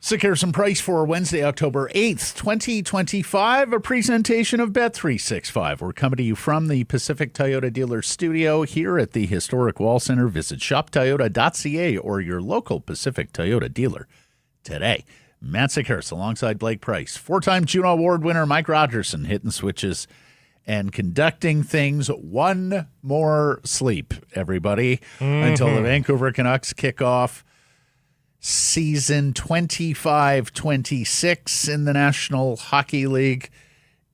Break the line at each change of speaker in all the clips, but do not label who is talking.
Sick Harrison Price for Wednesday, October 8th, 2025, a presentation of Bet365. We're coming to you from the Pacific Toyota Dealer Studio here at the historic Wall Center. Visit shoptoyota.ca or your local Pacific Toyota dealer today. Matt Sick Harrison alongside Blake Price, four-time Juno Award winner Mike Rogerson hitting switches and conducting things one more sleep, everybody, until the Vancouver Canucks kick off season 25-26 in the National Hockey League.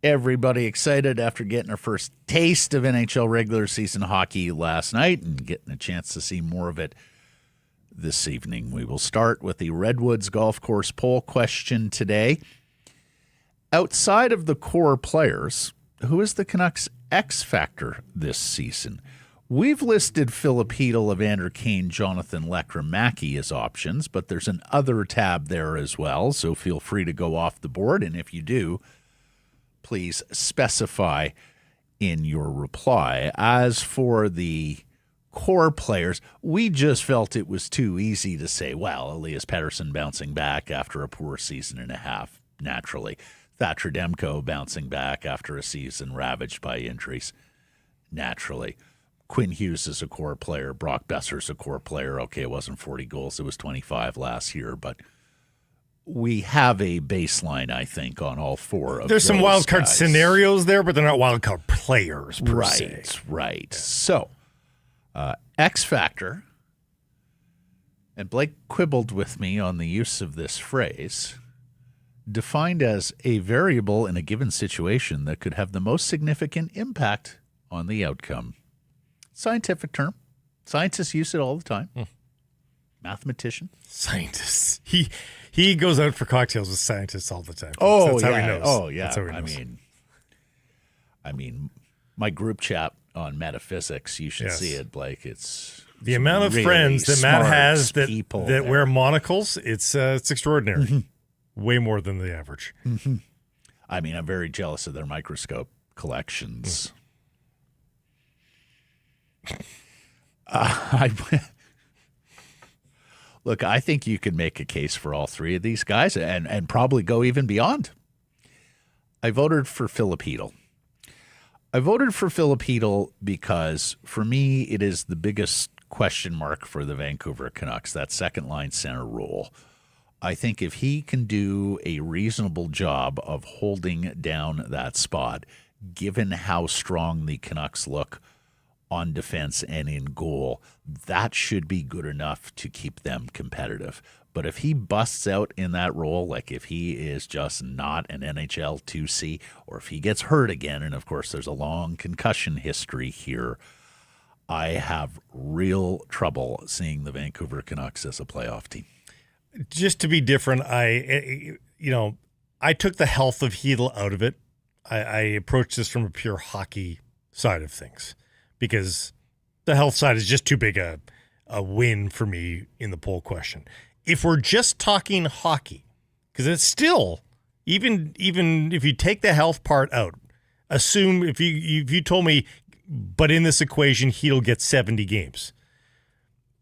Everybody excited after getting our first taste of NHL regular season hockey last night and getting a chance to see more of it this evening. We will start with the Redwoods golf course poll question today. Outside of the core players, who is the Canucks X-factor this season? We've listed Filip Chytil, Evander Kane, Jonathan Lekramaki as options, but there's an other tab there as well, so feel free to go off the board. And if you do, please specify in your reply. As for the core players, we just felt it was too easy to say, well, Elias Pettersson bouncing back after a poor season and a half, naturally. Thatcher Demko bouncing back after a season ravaged by injuries, naturally. Quinn Hughes is a core player. Brock Besser's a core player. Okay, it wasn't 40 goals. It was 25 last year, but we have a baseline, I think, on all four of
There's
those
some wild card
guys.
scenarios there, but they're not wild card players per se.
Right. Yeah. So, X Factor, and Blake quibbled with me on the use of this phrase, defined as a variable in a given situation that could have the most significant impact on the outcome. Scientific term. Scientists use it all the time. Mathematician.
Scientists. He goes out for cocktails with scientists all the time.
Oh,
That's
yeah.
how he knows.
Oh, yeah.
That's how he knows.
I mean, my group chat on metaphysics, you should
Yes.
see it, Blake. It's
the amount of
really
friends that Matt has that
there.
wear monocles, it's extraordinary. Way more than the average.
I mean, I'm very jealous of their microscope collections. Look, I think you could make a case for all three of these guys and probably go even beyond. I voted for Filip Chytil. I voted for Filip Chytil because, for me, it is the biggest question mark for the Vancouver Canucks, that second-line center role. I think if he can do a reasonable job of holding down that spot, given how strong the Canucks look on defense and in goal, that should be good enough to keep them competitive. But if he busts out in that role, like if he is just not an NHL 2C, or if he gets hurt again, and of course there's a long concussion history here, I have real trouble seeing the Vancouver Canucks as a playoff team.
Just to be different, I took the health of Chytil out of it. I approached this from a pure hockey side of things, because the health side is just too big a win for me in the poll question. If we're just talking hockey, because it's still, even if you take the health part out, assume if you told me, but in this equation, Chytil gets 70 games,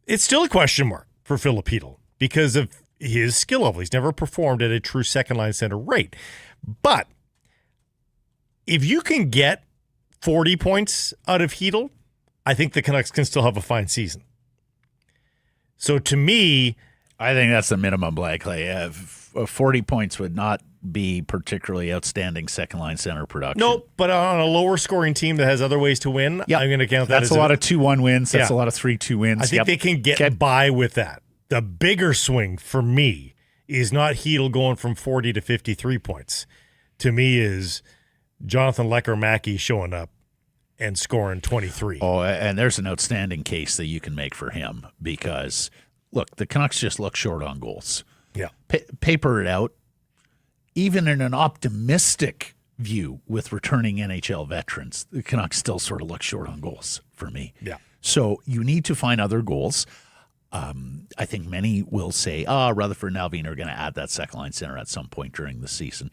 it's still a question mark for Filip Chytil because of his skill level. He's never performed at a true second-line center rate. But if you can get 40 points out of Chytil, I think the Canucks can still have a fine season. So to me,
I think that's the minimum, Blake. 40 points would not be particularly outstanding second-line center production.
Nope, but on a lower-scoring team that has other ways to win,
yep.
I'm going to count that
That's
as
a lot of 2-1 wins. That's a lot of 3-2 wins.
I think they can get by with that. The bigger swing for me is not Chytil going from 40 to 53 points. To me is Jonathan Lekramaki showing up and scoring 23.
Oh, and there's an outstanding case that you can make for him because, look, the Canucks just look short on goals.
Yeah.
Paper it out. Even in an optimistic view with returning NHL veterans, the Canucks still sort of look short on goals for me.
Yeah.
So you need to find other goals. I think many will say, Rutherford and Alvin are going to add that second line center at some point during the season.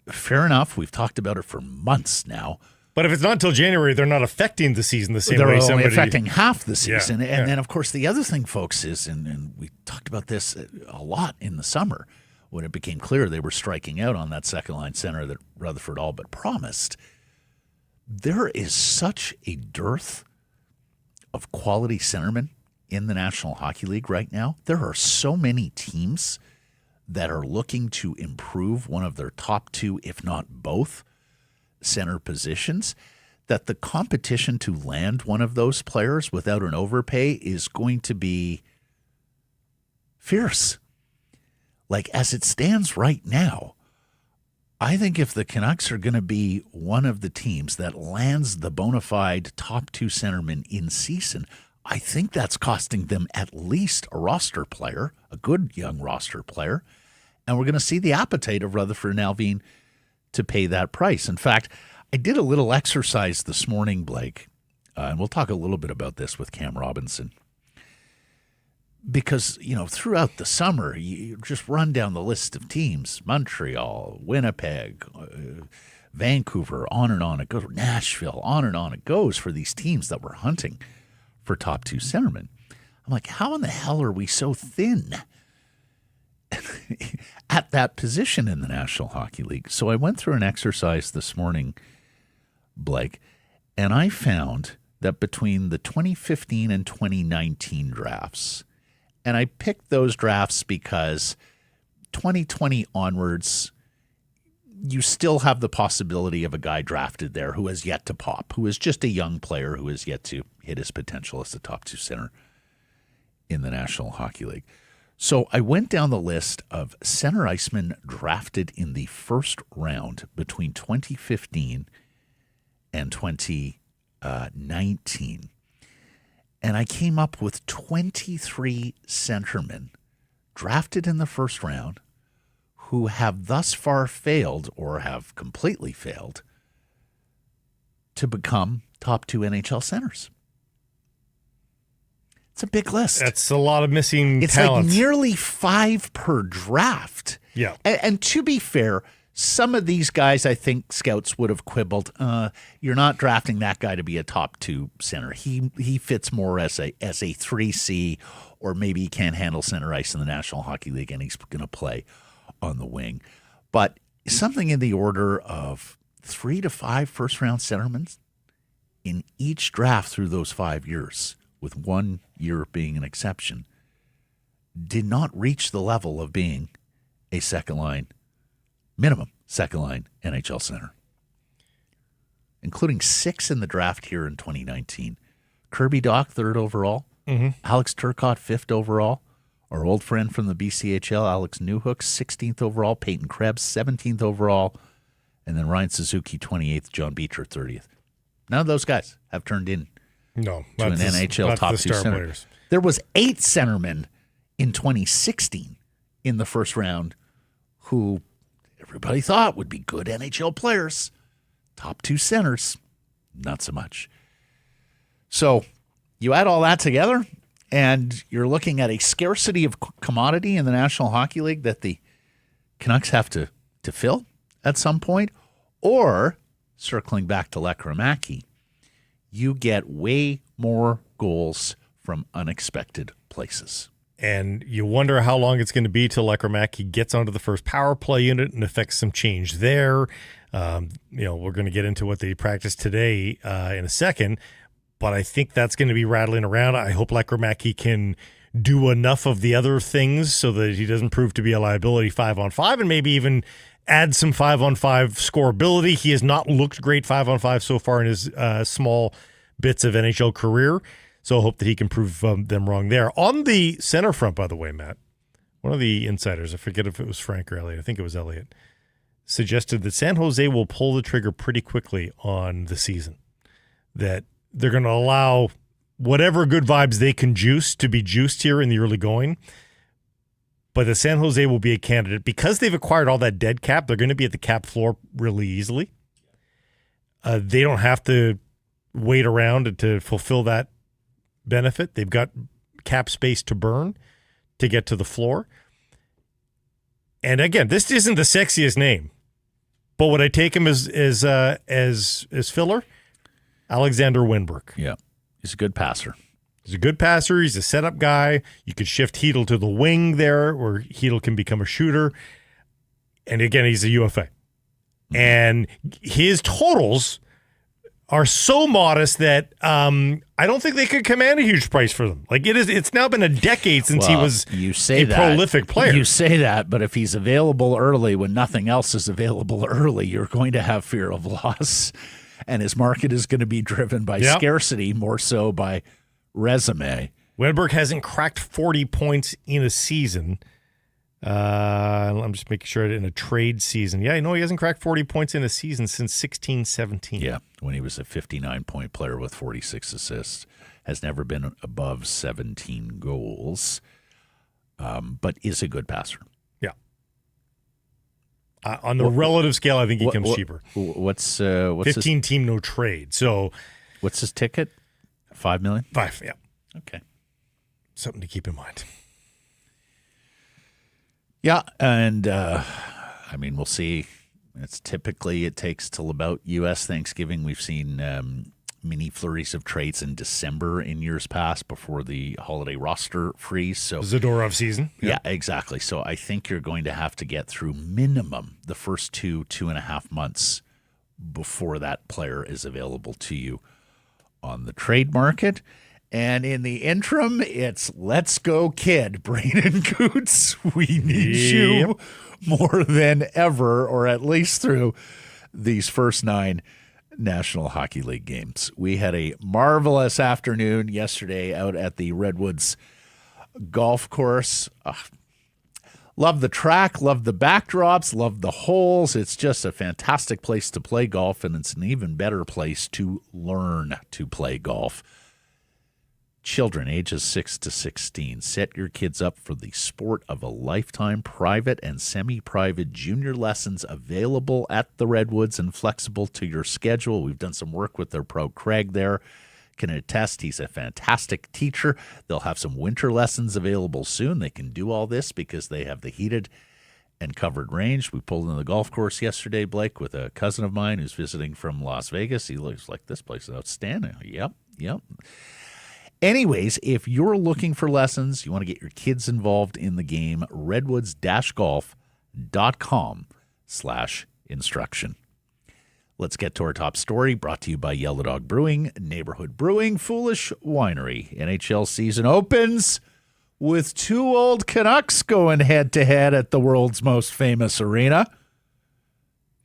Fair enough. We've talked about it for months now.
But if it's not until January, they're not affecting the season the same
they're
way.
They're only affecting half the season.
Yeah,
and then, of course, the other thing, folks, is, and we talked about this a lot in the summer when it became clear they were striking out on that second line center that Rutherford all but promised. There is such a dearth of quality centermen in the National Hockey League right now. There are so many teams that are looking to improve one of their top two, if not both, center positions, that the competition to land one of those players without an overpay is going to be fierce. Like, as it stands right now, I think if the Canucks are going to be one of the teams that lands the bona fide top two centermen in season, I think that's costing them at least a roster player, a good young roster player, and we're going to see the appetite of Rutherford and Alvin to pay that price. In fact, I did a little exercise this morning, Blake, and we'll talk a little bit about this with Cam Robinson, because, throughout the summer, you just run down the list of teams, Montreal, Winnipeg, Vancouver, on and on it goes, Nashville, on and on it goes for these teams that were hunting for top two centermen. I'm like, how in the hell are we so thin at that position in the National Hockey League? So I went through an exercise this morning, Blake, and I found that between the 2015 and 2019 drafts, and I picked those drafts because 2020 onwards, you still have the possibility of a guy drafted there who has yet to pop, who is just a young player who has yet to hit his potential as the top two center in the National Hockey League. So I went down the list of center icemen drafted in the first round between 2015 and 2019. And I came up with 23 centermen drafted in the first round who have thus far failed or have completely failed to become top two NHL centers. It's a big list.
That's a lot of missing
It's
talent.
like nearly 5 per draft.
Yeah.
And to be fair, some of these guys, I think scouts would have quibbled, you're not drafting that guy to be a top two center. He fits more as a 3C, or maybe he can't handle center ice in the National Hockey League and he's going to play on the wing. But something in the order of 3 to 5 first-round centermen in each draft through those 5 years, with 1 year being an exception, did not reach the level of being a minimum second-line NHL center, including 6 in the draft here in 2019. Kirby Dach, 3rd overall. Alex Turcotte, 5th overall. Our old friend from the BCHL, Alex Newhook, 16th overall. Peyton Krebs, 17th overall. And then Ryan Suzuki, 28th. John Beecher, 30th. None of those guys have turned in
to
an NHL top two center.
Players.
There was 8 centermen in 2016 in the first round who everybody thought would be good NHL players. Top two centers, not so much. So you add all that together, and you're looking at a scarcity of commodity in the National Hockey League that the Canucks have to fill at some point, or, circling back to Lekramaki, you get way more goals from unexpected places.
And you wonder how long it's going to be till Lekramaki gets onto the first power play unit and affects some change there. We're going to get into what they practiced today in a second, but I think that's going to be rattling around. I hope Lekramaki can do enough of the other things so that he doesn't prove to be a liability 5-on-5, and maybe even add some 5-on-5 scoreability. He has not looked great 5-on-5 so far in his small bits of NHL career. So I hope that he can prove them wrong there. On the center front, by the way, Matt, one of the insiders, I forget if it was Frank or Elliott, I think it was Elliott, suggested that San Jose will pull the trigger pretty quickly on the season, that they're going to allow whatever good vibes they can juice to be juiced here in the early going. But the San Jose will be a candidate. Because they've acquired all that dead cap, they're going to be at the cap floor really easily. They don't have to wait around to fulfill that benefit. They've got cap space to burn to get to the floor. And again, this isn't the sexiest name, but would I take him as filler? Alexander Winberg.
Yeah, he's a good passer.
He's a good passer. He's a setup guy. You could shift Chytil to the wing there, where Chytil can become a shooter. And again, he's a UFA. And his totals are so modest that I don't think they could command a huge price for them. Like it's now been a decade since he was a prolific player.
You say that, but if he's available early when nothing else is available early, you're going to have fear of loss. And his market is going to be driven by scarcity more so by resume.
Winberg hasn't cracked 40 points in a season. I'm just making sure in a trade season. Yeah, I know he hasn't cracked 40 points in a season since 16-17.
Yeah, when he was a 59-point player with 46 assists. Has never been above 17 goals, but is a good passer.
Yeah. On the relative scale, I think he comes cheaper.
What's
15 team, no trade. So
what's his ticket? $5 million?
5, yeah.
Okay.
Something to keep in mind.
Yeah, and we'll see. It takes till about U.S. Thanksgiving. We've seen mini flurries of trades in December in years past before the holiday roster freeze. So
Zadorov season.
Yeah, exactly. So I think you're going to have to get through minimum the first 2.5 months before that player is available to you on the trade market. And in the interim, it's let's go, kid. Braden Coots, we need you more than ever, or at least through these first 9 National Hockey League games. We had a marvelous afternoon yesterday out at the Redwoods golf course. Love the track, love the backdrops, love the holes. It's just a fantastic place to play golf, and it's an even better place to learn to play golf. Children ages 6 to 16, set your kids up for the sport of a lifetime. Private and semi-private junior lessons available at the Redwoods and flexible to your schedule. We've done some work with their pro Craig there. Can attest he's a fantastic teacher. They'll have some winter lessons available soon. They can do all this because they have the heated and covered range. We pulled in the golf course yesterday, Blake, with a cousin of mine who's visiting from Las Vegas. He looks like, this place is outstanding. Yep. Anyways, if you're looking for lessons, you want to get your kids involved in the game, redwoods-golf.com/instruction. Let's get to our top story, brought to you by Yellow Dog Brewing, Neighborhood Brewing, Foolish Winery. NHL season opens with 2 old Canucks going head-to-head at the world's most famous arena.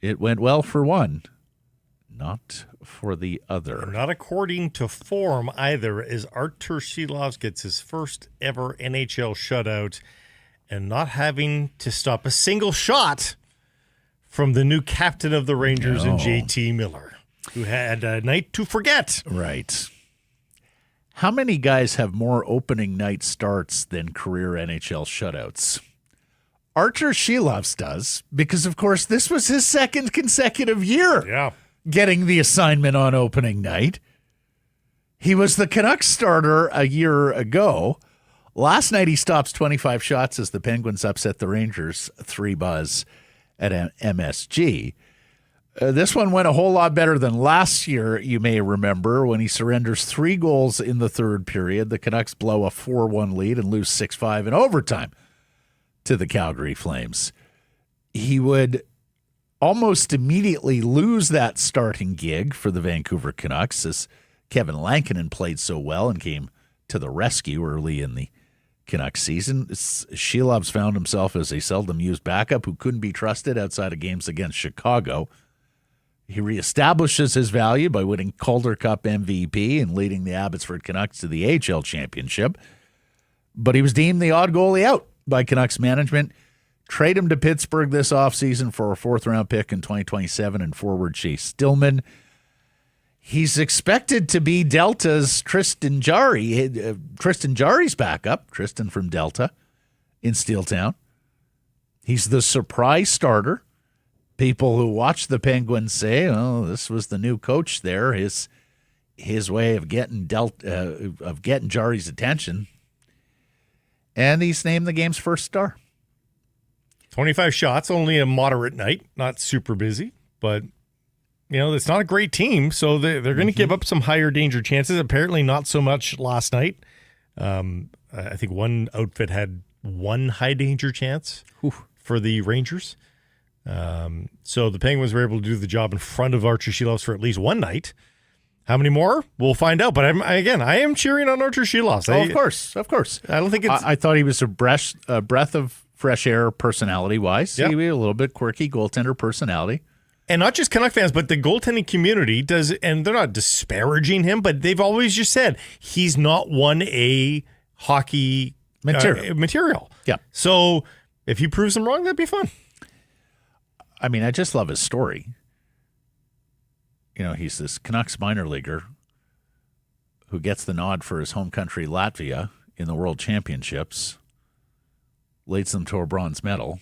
It went well for one, not for the other.
Not according to form either, as Arturs Silovs gets his first ever NHL shutout and not having to stop a single shot from the new captain of the Rangers and JT Miller, who had a night to forget.
Right. How many guys have more opening night starts than career NHL shutouts? Arturs Silovs does, because, of course, this was his second consecutive year getting the assignment on opening night. He was the Canucks starter a year ago. Last night he stops 25 shots as the Penguins upset the Rangers 3-0 at MSG. This one went a whole lot better than last year, you may remember, when he surrenders 3 goals in the third period. The Canucks blow a 4-1 lead and lose 6-5 in overtime to the Calgary Flames. He would almost immediately lose that starting gig for the Vancouver Canucks as Kevin Lankinen played so well and came to the rescue early in the Canucks season. Silovs found himself as a seldom-used backup who couldn't be trusted outside of games against Chicago. He reestablishes his value by winning Calder Cup MVP and leading the Abbotsford Canucks to the AHL championship. But he was deemed the odd goalie out by Canucks management. Trade him to Pittsburgh this offseason for a 4th-round pick in 2027 and forward Chase Stillman. He's expected to be Delta's Tristan Jarry's backup, Tristan from Delta, in Steeltown. He's the surprise starter. People who watch the Penguins say, "Oh, this was the new coach there. His way of getting Jari's attention." And he's named the game's first star.
25 shots, only a moderate night, not super busy, but it's not a great team, so they're going to give up some higher danger chances. Apparently, not so much last night. I think one outfit had one high danger chance for the Rangers. So the Penguins were able to do the job in front of Arturs Silovs for at least one night. How many more? We'll find out. But I am cheering on Arturs Silovs.
Of course.
I don't think it's.
I thought he was a breath of fresh air personality-wise.
Yep.
He was a little bit quirky goaltender personality.
And not just Canuck fans, but the goaltending community does, and they're not disparaging him, but they've always just said he's not 1A hockey material.
Yeah.
So if he proves them wrong, that'd be fun.
I mean, I just love his story. He's this Canucks minor leaguer who gets the nod for his home country, Latvia, in the World Championships, leads them to a bronze medal,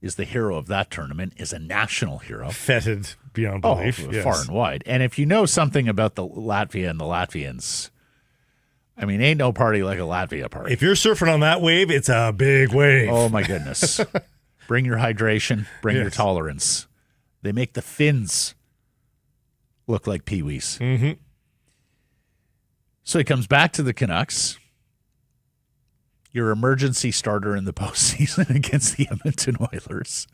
is the hero of that tournament, is a national hero.
Feted beyond belief.
Yes. Far and wide. And if you know something about the Latvia and the Latvians, I mean, ain't no party like a Latvia party.
If you're surfing on that wave, it's a big wave.
Oh, my goodness. Bring your hydration. Bring your tolerance. They make the Finns look like peewees.
Mm-hmm.
So he comes back to the Canucks. Your emergency starter in the postseason against the Edmonton Oilers,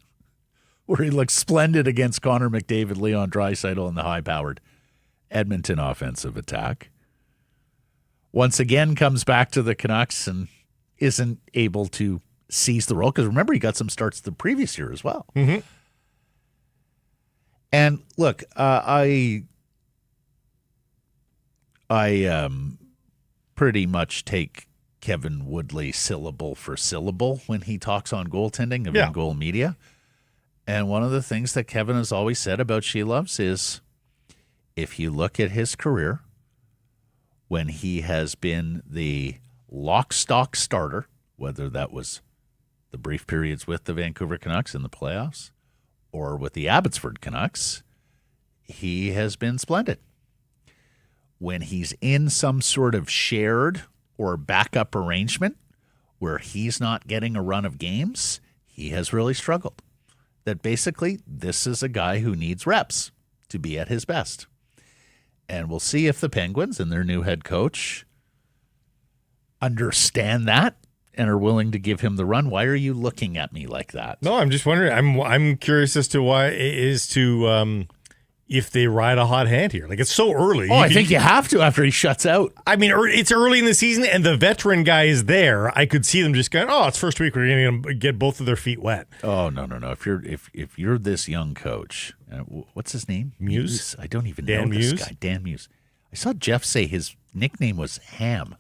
where he looks splendid against Connor McDavid, Leon Draisaitl, and the high-powered Edmonton offensive attack. Once again comes back to the Canucks and isn't able to seize the role, because remember, he got some starts the previous year as well.
Mm-hmm.
And look, I pretty much take Kevin Woodley syllable for syllable when he talks on goaltending of in-goal media. And one of the things that Kevin has always said about Silovs is, if you look at his career, when he has been the lock-stock starter, whether that was the brief periods with the Vancouver Canucks in the playoffs or with the Abbotsford Canucks, he has been splendid. When he's in some sort of shared or backup arrangement where he's not getting a run of games, he has really struggled. That basically, this is a guy who needs reps to be at his best. And we'll see if the Penguins and their new head coach understand that and are willing to give him the run. Why are you looking at me like that?
No, I'm just wondering. I'm curious as to why it is to if they ride a hot hand here. Like, it's so early.
I think you have to after he shuts out.
I mean, it's early in the season, and the veteran guy is there. I could see them just going, "Oh, it's first week. We're going to get both of their feet wet."
Oh, no. If you're this young coach, what's his name?
Muse?
I don't even
Dan
know
Muse?
this guy. Dan Muse. I saw Jeff say his nickname was Ham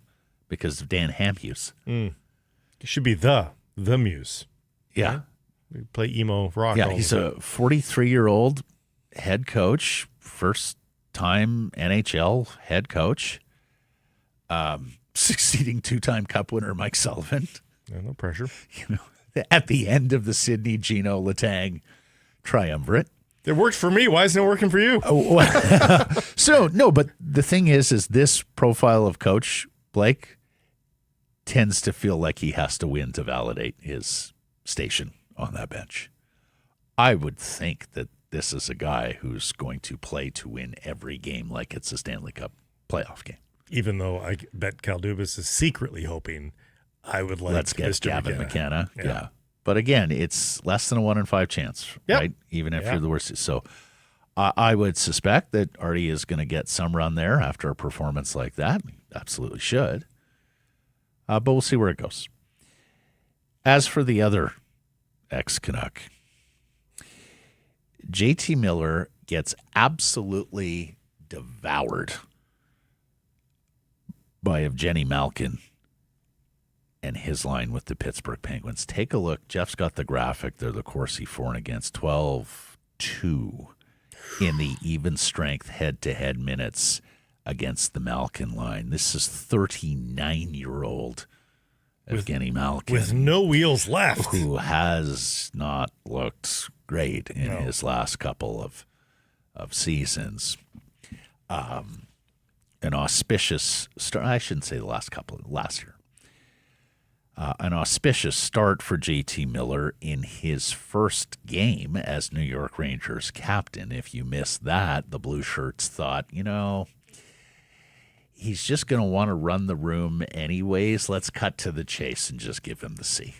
because of Dan Hamhuse.
It should be the Muse.
Yeah.
We play emo rock.
Yeah, he's a 43-year-old head coach, first time NHL head coach, succeeding two-time Cup winner Mike Sullivan.
Yeah, no pressure.
At the end of the Sidney Gino Letang triumvirate.
It worked for me. Why isn't it working for you?
So, no, but the thing is this profile of coach, Blake, tends to feel like he has to win to validate his station on that bench. I would think that this is a guy who's going to play to win every game like it's a Stanley Cup playoff game.
Even though I bet Cal Dubas is secretly hoping I would like
Let's get
Mr.
Gavin McKenna.
Yeah.
But again, it's less than a 1 in 5 chance, right? Even if you're the worst. So I would suspect that Artie is going to get some run there after a performance like that. He absolutely should. But we'll see where it goes. As for the other ex-Canuck, JT Miller gets absolutely devoured by Evgeny Malkin and his line with the Pittsburgh Penguins. Take a look. Jeff's got the graphic there, the Corsi for and against 12-2 in the even strength head-to-head minutes against the Malkin line. This is 39-year-old Evgeny Malkin.
With no wheels left.
Who has not looked great in his last couple of seasons. An auspicious start. I shouldn't say last year. An auspicious start for JT Miller in his first game as New York Rangers captain. If you missed that, the Blue Shirts thought, he's just going to want to run the room anyways. Let's cut to the chase and just give him the C.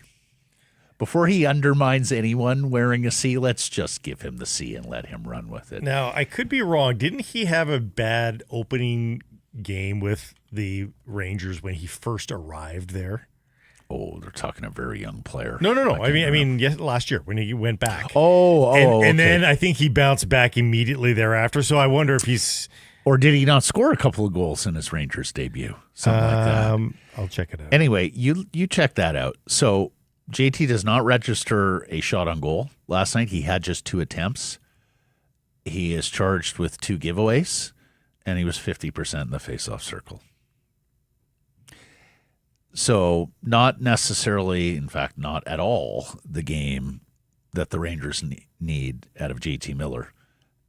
Before he undermines anyone wearing a C, let's just give him the C and let him run with it.
Now, I could be wrong. Didn't he have a bad opening game with the Rangers when he first arrived there?
Oh, they're talking a very young player.
No. I mean, yes, last year when he went back.
And
then I think he bounced back immediately thereafter. So I wonder if he's...
Or did he not score a couple of goals in his Rangers debut? Something like that.
I'll check it out.
Anyway, you check that out. So JT does not register a shot on goal. Last night he had just 2 attempts. He is charged with 2 giveaways, and he was 50% in the faceoff circle. So not necessarily, in fact, not at all, the game that the Rangers need out of JT Miller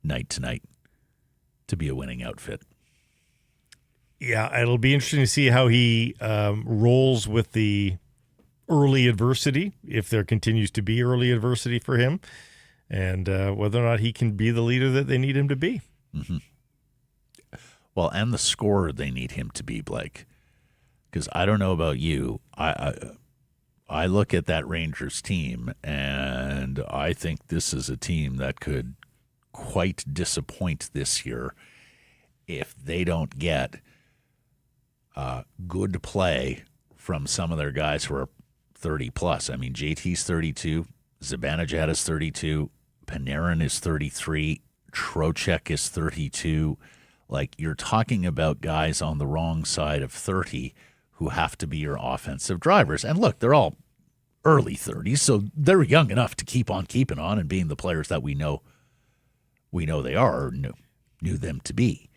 night to night to be a winning outfit.
Yeah, it'll be interesting to see how he rolls with the early adversity, if there continues to be early adversity for him, and whether or not he can be the leader that they need him to be.
Mm-hmm. Well, and the scorer they need him to be, Blake. Because I don't know about you, I look at that Rangers team, and I think this is a team that could quite disappoint this year if they don't get good play from some of their guys who are 30 plus. I mean, JT's 32, Zibanejad is 32, Panarin is 33, Trocheck is 32. Like, you're talking about guys on the wrong side of 30 who have to be your offensive drivers. And look, they're all early 30s, so they're young enough to keep on keeping on and being the players that we know they are or knew them to be.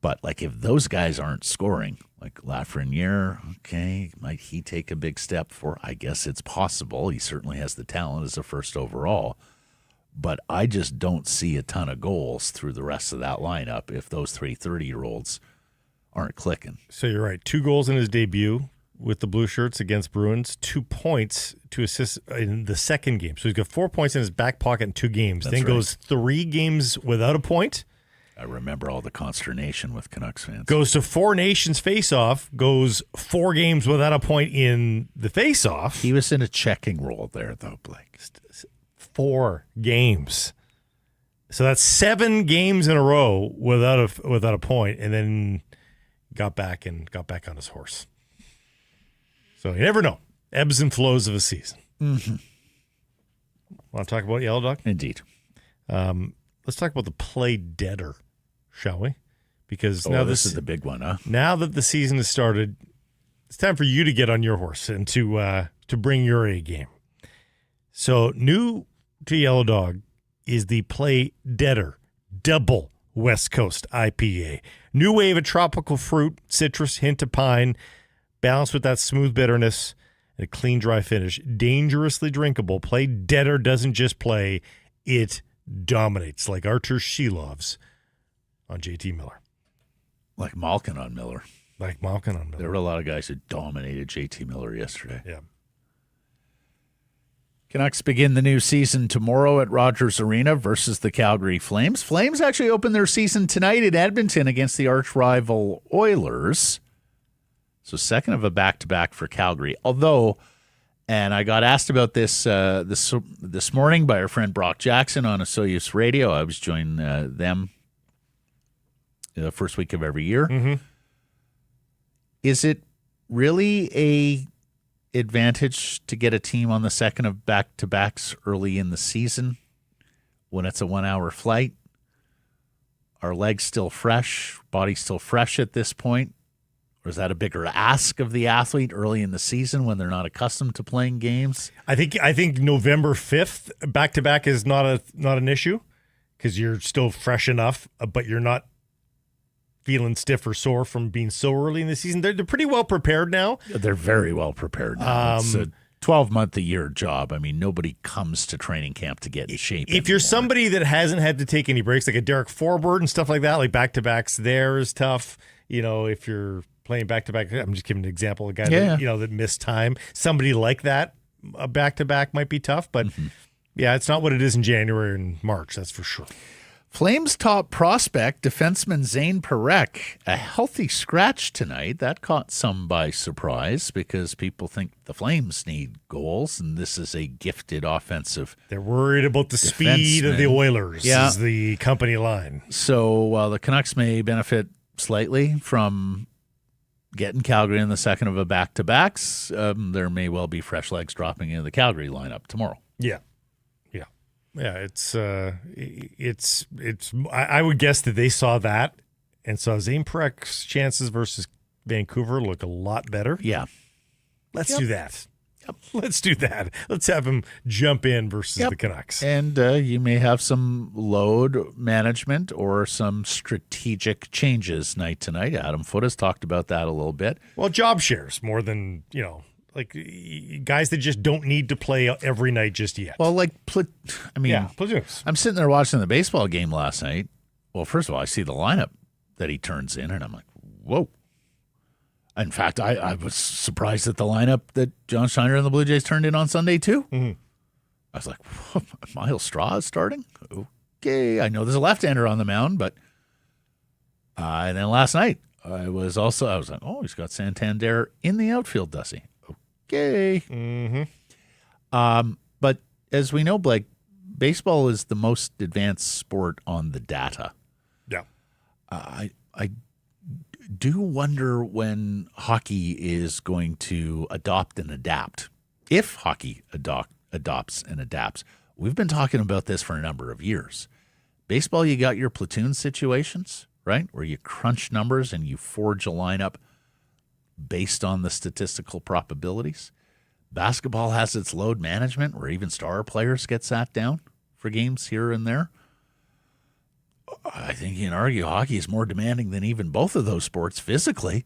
But, like, if those guys aren't scoring, like Lafreniere, okay, might he take a big step for? I guess it's possible. He certainly has the talent as a first overall. But I just don't see a ton of goals through the rest of that lineup if those 3 30-year-olds aren't clicking.
So you're right. 2 goals in his debut with the Blue Shirts against Bruins, 2 points to assist in the second game. So he's got 4 points in his back pocket in 2 games.
That's
then
right.
goes 3 games without a point.
I remember all the consternation with Canucks fans.
Goes to 4 Nations face-off, goes 4 games without a point in the face-off.
He was in a checking role there, though, Blake.
4 games. So that's 7 games in a row without a point, and then got back on his horse. So you never know. Ebbs and flows of a season.
Mm-hmm.
Want to talk about Yellow Dog?
Indeed.
Let's talk about the play deader, shall we? Because now
this is the big one, huh?
Now that the season has started, it's time for you to get on your horse and to bring your A game. So new to Yellow Dog is the Play Deader Double West Coast IPA. New wave of tropical fruit, citrus, hint of pine, balanced with that smooth bitterness and a clean, dry finish. Dangerously drinkable. Play Deader doesn't just play, it dominates, like Arturs Silovs on JT Miller.
Like Malkin on Miller. There were a lot of guys who dominated JT Miller yesterday.
Yeah.
Canucks begin the new season tomorrow at Rogers Arena versus the Calgary Flames. Flames actually open their season tonight in Edmonton against the arch rival Oilers. So second of a back-to-back for Calgary. Although, and I got asked about this this morning by our friend Brock Jackson on Soyuz Radio. I was joining them the first week of every year.
Mm-hmm.
Is it really a advantage to get a team on the second of back-to-backs early in the season when it's a 1-hour flight? Are legs still fresh? Body still fresh at this point? Or is that a bigger ask of the athlete early in the season when they're not accustomed to playing games?
I think November 5th back-to-back is not an issue because you're still fresh enough, but you're not feeling stiff or sore from being so early in the season. They're pretty well prepared now.
They're very well prepared now. It's a 12-month-a-year job. I mean, nobody comes to training camp to get in shape
If you're somebody that hasn't had to take any breaks, like a Derek Forbort and stuff like that, like back-to-backs there is tough. If you're playing back-to-back, I'm just giving an example, a guy that, that missed time. Somebody like that, a back-to-back might be tough, but it's not what it is in January and March, that's for sure.
Flames top prospect, defenseman Zane Parekh, a healthy scratch tonight. That caught some by surprise because people think the Flames need goals, and this is a gifted offensive.
They're worried about the speed of the Oilers, is the company line.
So while the Canucks may benefit slightly from getting Calgary in the second of a back-to-backs, there may well be fresh legs dropping into the Calgary lineup tomorrow.
Yeah, it's. I would guess that they saw that and saw Zane Parekh's chances versus Vancouver look a lot better.
Yeah,
let's do that. Let's do that. Let's have him jump in versus the Canucks.
And you may have some load management or some strategic changes night to night. Adam Foote has talked about that a little bit.
Well, job shares more than like guys that just don't need to play every night just yet.
Well,
platoons.
I'm sitting there watching the baseball game last night. Well, first of all, I see the lineup that he turns in, and I'm like, whoa. In fact, I was surprised at the lineup that John Schneider and the Blue Jays turned in on Sunday, too.
Mm-hmm.
I was like, Miles Straw is starting? Okay, I know there's a left-hander on the mound, but... and then last night, I was like, oh, he's got Santander in the outfield, does he? Okay.
Mm-hmm.
But as we know, Blake, baseball is the most advanced sport on the data.
Yeah.
I do wonder when hockey is going to adopt and adapt. If hockey adopts and adapts. We've been talking about this for a number of years. Baseball, you got your platoon situations, right, where you crunch numbers and you forge a lineup based on the statistical probabilities. Basketball has its load management where even star players get sat down for games here and there. I think you can argue hockey is more demanding than even both of those sports physically.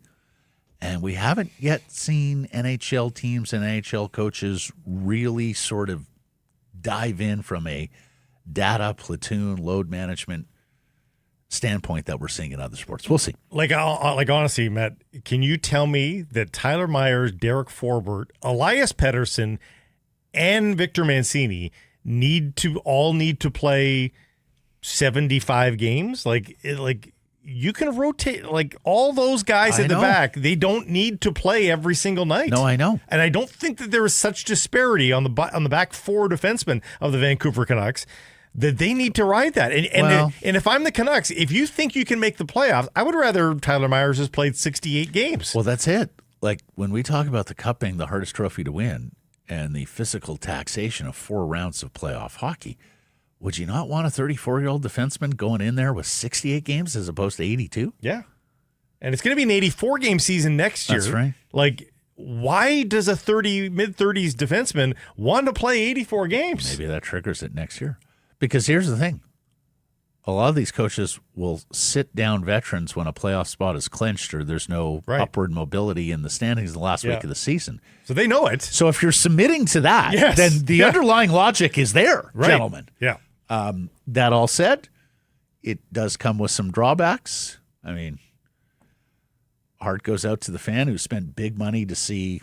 And we haven't yet seen NHL teams and NHL coaches really sort of dive in from a data, platoon, load management standpoint that we're seeing in other sports. We'll see.
Like honestly, Matt, can you tell me that Tyler Myers, Derek Forbort, Elias Pettersson, and Victor Mancini need to play 75 games? Like you can rotate like all those guys at the back. They don't need to play every single night.
No, I know.
And I don't think that there is such disparity on the back four defensemen of the Vancouver Canucks that they need to ride that. And if I'm the Canucks, if you think you can make the playoffs, I would rather Tyler Myers has played 68 games.
Well, that's it. Like when we talk about the Cup being the hardest trophy to win and the physical taxation of 4 rounds of playoff hockey, would you not want a 34-year-old defenseman going in there with 68 games as opposed to 82?
Yeah. And it's going to be an 84-game season next year.
That's right.
Like, why does a mid-30s defenseman want to play 84 games?
Maybe that triggers it next year. Because here's the thing. A lot of these coaches will sit down veterans when a playoff spot is clinched or there's no upward mobility in the standings the last week of the season.
So they know it.
So if you're submitting to that, then the underlying logic is there, gentlemen.
Yeah.
That all said, it does come with some drawbacks. I mean, heart goes out to the fan who spent big money to see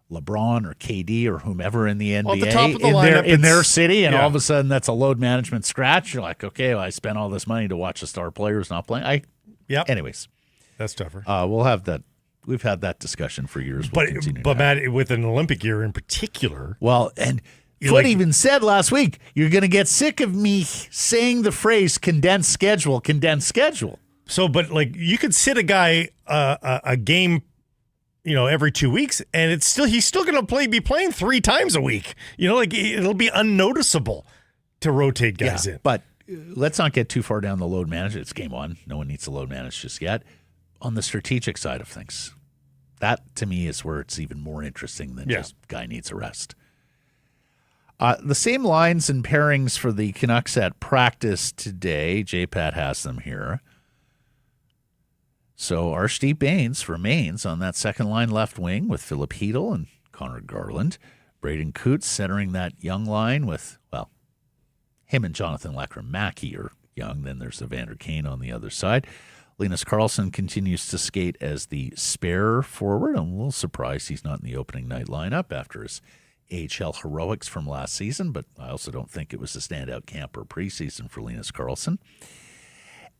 LeBron or KD or whomever in the NBA in their city, and all of a sudden that's a load management scratch. You're like, okay, well, I spent all this money to watch a star player who's not playing. Anyways,
that's tougher.
We'll have that. We've had that discussion for years.
But Matt, with an Olympic year in particular,
and Foot even said last week, you're going to get sick of me saying the phrase condensed schedule.
So, but like you could sit a guy a game, every 2 weeks, and he's still going to be playing 3 times a week. It'll be unnoticeable to rotate guys in.
But let's not get too far down the load management. It's game 1. No one needs to load manage just yet. On the strategic side of things, that to me is where it's even more interesting than just guy needs a rest. The same lines and pairings for the Canucks at practice today. JPAT has them here. So Archdeep Baines remains on that second line left wing with Filip Chytil and Connor Garland. Braden Coots centering that young line with, well, him and Jonathan Lekkram-Mackey are young. Then there's Evander Kane on the other side. Linus Karlsson continues to skate as the spare forward. I'm a little surprised he's not in the opening night lineup after his AHL heroics from last season, but I also don't think it was a standout camp or preseason for Linus Karlsson.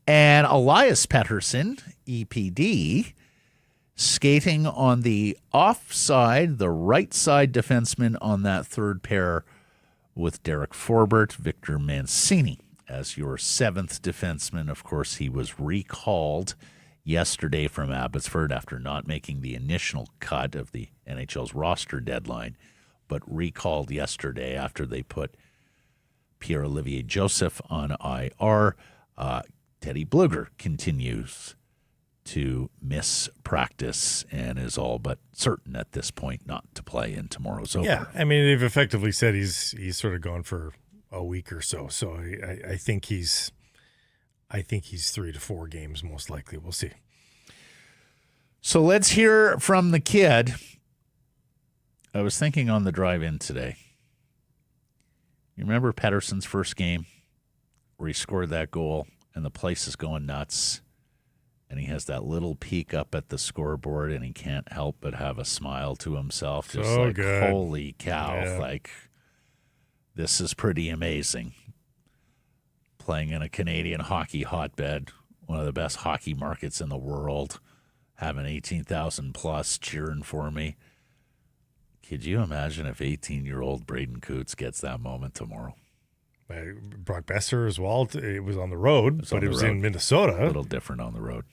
And Elias Pettersson, EPD, skating on the offside, the right side defenseman on that third pair with Derek Forbert, Victor Mancini as your seventh defenseman. Of course, he was recalled yesterday from Abbotsford after not making the initial cut of the NHL's roster deadline, but recalled yesterday after they put Pierre-Olivier Joseph on IR. Teddy Bluger continues to miss practice and is all but certain at this point not to play in tomorrow's opener.
Yeah, I mean, they've effectively said he's sort of gone for a week or so. So I think he's 3 to 4 games most likely. We'll see.
So let's hear from the kid. I was thinking on the drive in today. You remember Pettersson's first game where he scored that goal and the place is going nuts, and he has that little peek up at the scoreboard and he can't help but have a smile to himself. Just
so
like,
good.
Holy cow,
Yeah.
like, this is pretty amazing. Playing in a Canadian hockey hotbed, one of the best hockey markets in the world, having 18,000 plus cheering for me. Could you imagine if 18-year-old Braden Coots gets that moment tomorrow?
Brock Besser as well. It was on the road, but it was in Minnesota.
A little different on the road.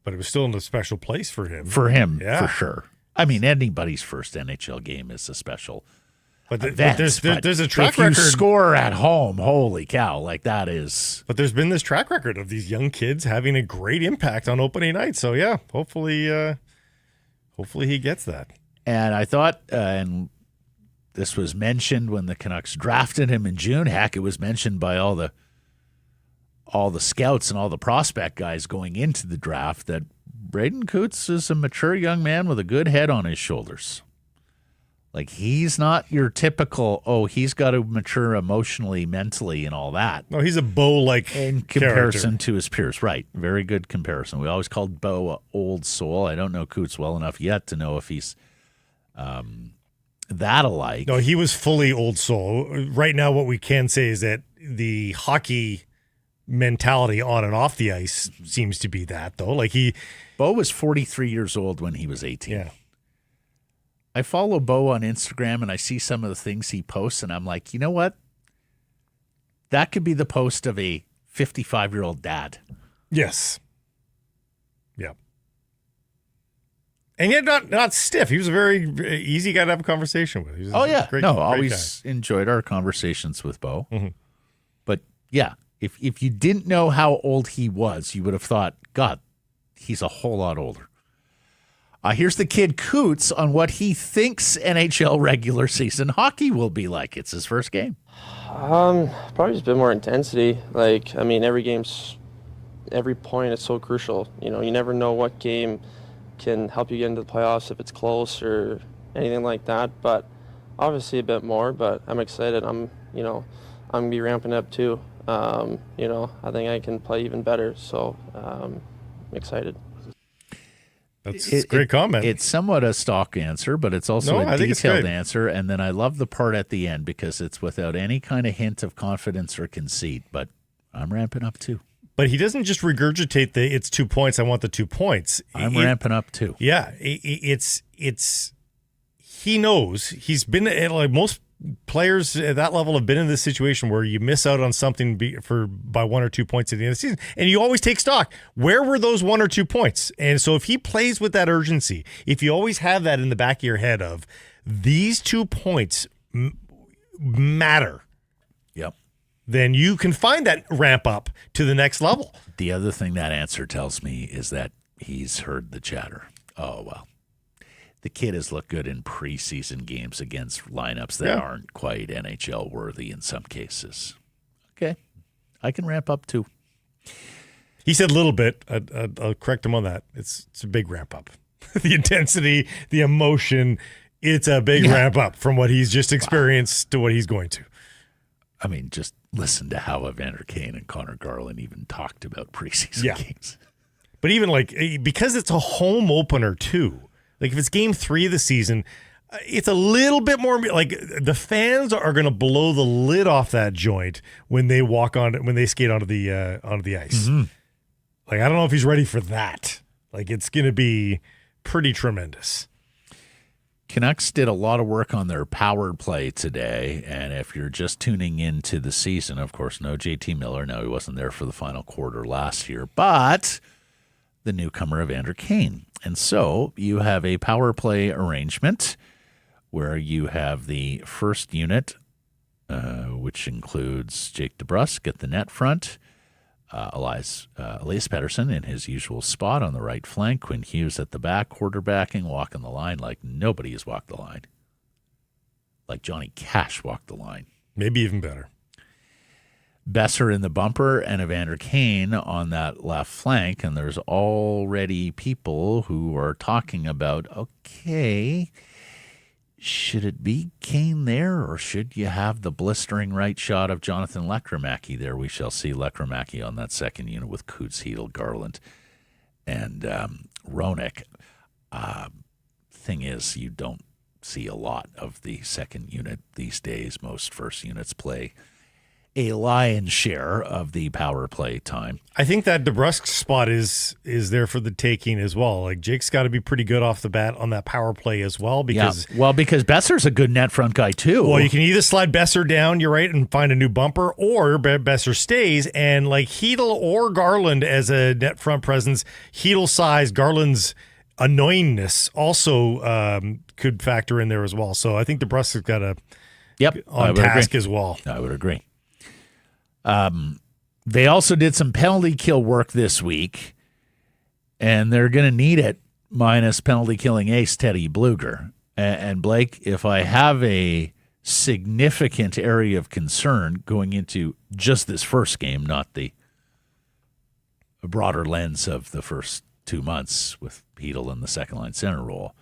But it was still in a special place for him.
For him,
yeah.
for sure. I mean, anybody's first NHL game is a special
But
event.
there's a track
if
record.
you score at home, holy cow, like that is.
But there's been this track record of these young kids having a great impact on opening night. So yeah, hopefully he gets that.
And I thought, and this was mentioned when the Canucks drafted him in June. Heck, it was mentioned by all the scouts and all the prospect guys going into the draft that Braden Coots is a mature young man with a good head on his shoulders. Like, he's not your typical, he's got to mature emotionally, mentally, and all that.
No, he's a Bo-like
in comparison
character.
to his peers. Right. Very good comparison. We always called Bo an old soul. I don't know Coots well enough yet to know if he's that alike.
No, he was fully old soul. Right now, what we can say is that the hockey mentality on and off the ice seems to be that, though. Like
Bo was 43 years old when he was 18.
Yeah.
I follow Bo on Instagram and I see some of the things he posts, and I'm like, you know what? That could be the post of a 55-year-old dad.
Yes. Yeah. And yet not stiff. He was a very easy guy to have a conversation with. He was great
always enjoyed our conversations with Bo.
Mm-hmm.
But yeah, if you didn't know how old he was, you would have thought, God, he's a whole lot older. Here's the kid Coots on what he thinks NHL regular season hockey will be like. It's his first game.
Probably just a bit more intensity. Like, I mean, every point is so crucial. You know, you never know what game can help you get into the playoffs if it's close or anything like that. But obviously a bit more. But I'm excited. I'm gonna be ramping up too. I think I can play even better. So I'm excited.
That's a great comment.
It's somewhat a stock answer, but it's also a detailed answer. And then I love the part at the end because it's without any kind of hint of confidence or conceit. But I'm ramping up too.
But he doesn't just regurgitate it's 2 points. I want the 2 points.
I'm ramping up too.
Yeah, it's he knows. He's been like most players at that level have been in this situation where you miss out on something by 1 or 2 points at the end of the season, and you always take stock. Where were those 1 or 2 points? And so if he plays with that urgency, if you always have that in the back of your head of these 2 points matter.
Yep.
Then you can find that ramp up to the next level.
The other thing that answer tells me is that he's heard the chatter. Oh, well. The kid has looked good in preseason games against lineups that aren't quite NHL worthy in some cases. Okay. I can ramp up too.
He said a little bit. I'll correct him on that. It's a big ramp up. The intensity, the emotion, it's a big ramp up from what he's just experienced to what he's going to.
I mean, just listen to how Evander Kane and Connor Garland even talked about preseason games.
But even because it's a home opener too, like if it's game 3 of the season, it's a little bit more like the fans are going to blow the lid off that joint when they skate onto the ice.
Mm-hmm.
Like, I don't know if he's ready for that. Like, it's going to be pretty tremendous.
Canucks did a lot of work on their power play today, and if you're just tuning into the season, of course, no JT Miller. No, he wasn't there for the final quarter last year, but the newcomer Evander Kane. And so you have a power play arrangement where you have the first unit, which includes Jake DeBrusk at the net front, Elias Pettersson in his usual spot on the right flank, Quinn Hughes at the back, quarterbacking, walking the line like nobody has walked the line. Like Johnny Cash walked the line.
Maybe even better.
Besser in the bumper and Evander Kane on that left flank, and there's already people who are talking about, okay, should it be Kane there, or should you have the blistering right shot of Jonathan Lekramacky there? We shall see Lekramacky on that second unit with Cootes, Chytil, Garland, and Roenick. Thing is, you don't see a lot of the second unit these days. Most first units play a lion's share of the power play time.
I think that DeBrusk spot is there for the taking as well. Like, Jake's got to be pretty good off the bat on that power play as well. Because
because Besser's a good net front guy too.
Well, you can either slide Besser down, you're right, and find a new bumper, or Besser stays, and like Chytil or Garland as a net front presence. Chytil's size, Garland's annoyingness also could factor in there as well. So I think DeBrusk has got on task as well.
I would agree. They also did some penalty kill work this week, and they're going to need it, minus penalty killing ace Teddy Bluger. And Blake, if I have a significant area of concern going into just this first game, not the broader lens of the first 2 months with Chytil in the second line center role,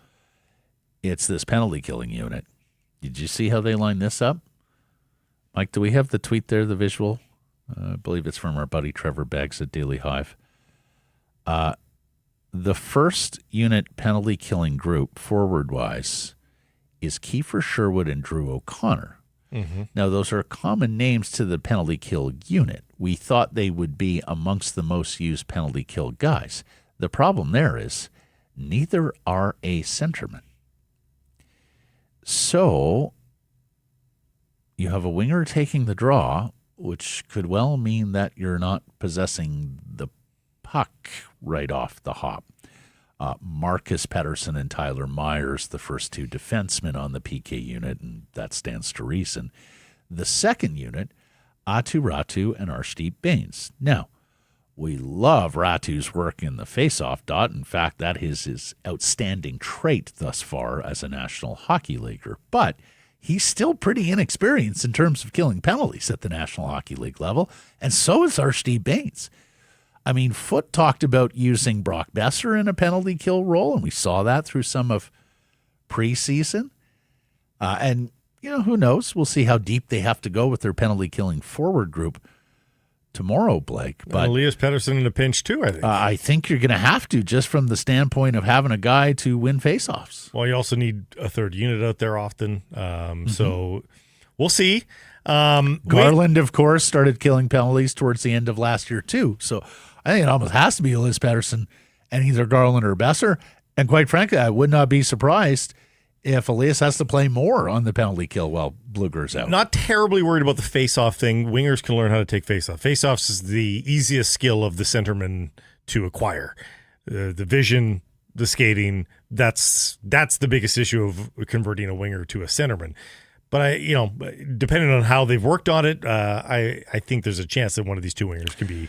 it's this penalty killing unit. Did you see how they lined this up? Mike, do we have the tweet there, the visual? I believe it's from our buddy Trevor Beggs at Daily Hive. The first unit penalty killing group, forward-wise, is Kiefer Sherwood and Drew O'Connor. Mm-hmm. Now, those are common names to the penalty kill unit. We thought they would be amongst the most used penalty kill guys. The problem there is neither are a centerman. So you have a winger taking the draw, which could well mean that you're not possessing the puck right off the hop. Marcus Pettersson and Tyler Myers, the first two defensemen on the PK unit, and that stands to reason. The second unit, Aatu Räty and Arturs Silovs. Now, we love Ratu's work in the faceoff dot. In fact, that is his outstanding trait thus far as a National Hockey Leaguer. But he's still pretty inexperienced in terms of killing penalties at the National Hockey League level, and so is Arturs Silovs. I mean, Foote talked about using Brock Besser in a penalty kill role, and we saw that through some of preseason. And, who knows? We'll see how deep they have to go with their penalty killing forward group tomorrow, Blake. But
Elias Pettersson in a pinch too, I think.
I think you're going to have to, just from the standpoint of having a guy to win faceoffs.
Well, you also need a third unit out there often. So we'll see.
Garland, of course, started killing penalties towards the end of last year too. So I think it almost has to be Elias Pettersson and either Garland or Besser. And quite frankly, I would not be surprised if Elias has to play more on the penalty kill while Bluger's out.
Not terribly worried about the face-off thing. Wingers can learn how to take face-off. Face-offs is the easiest skill of the centerman to acquire. The vision, the skating, that's the biggest issue of converting a winger to a centerman. But depending on how they've worked on it, I think there's a chance that one of these two wingers can be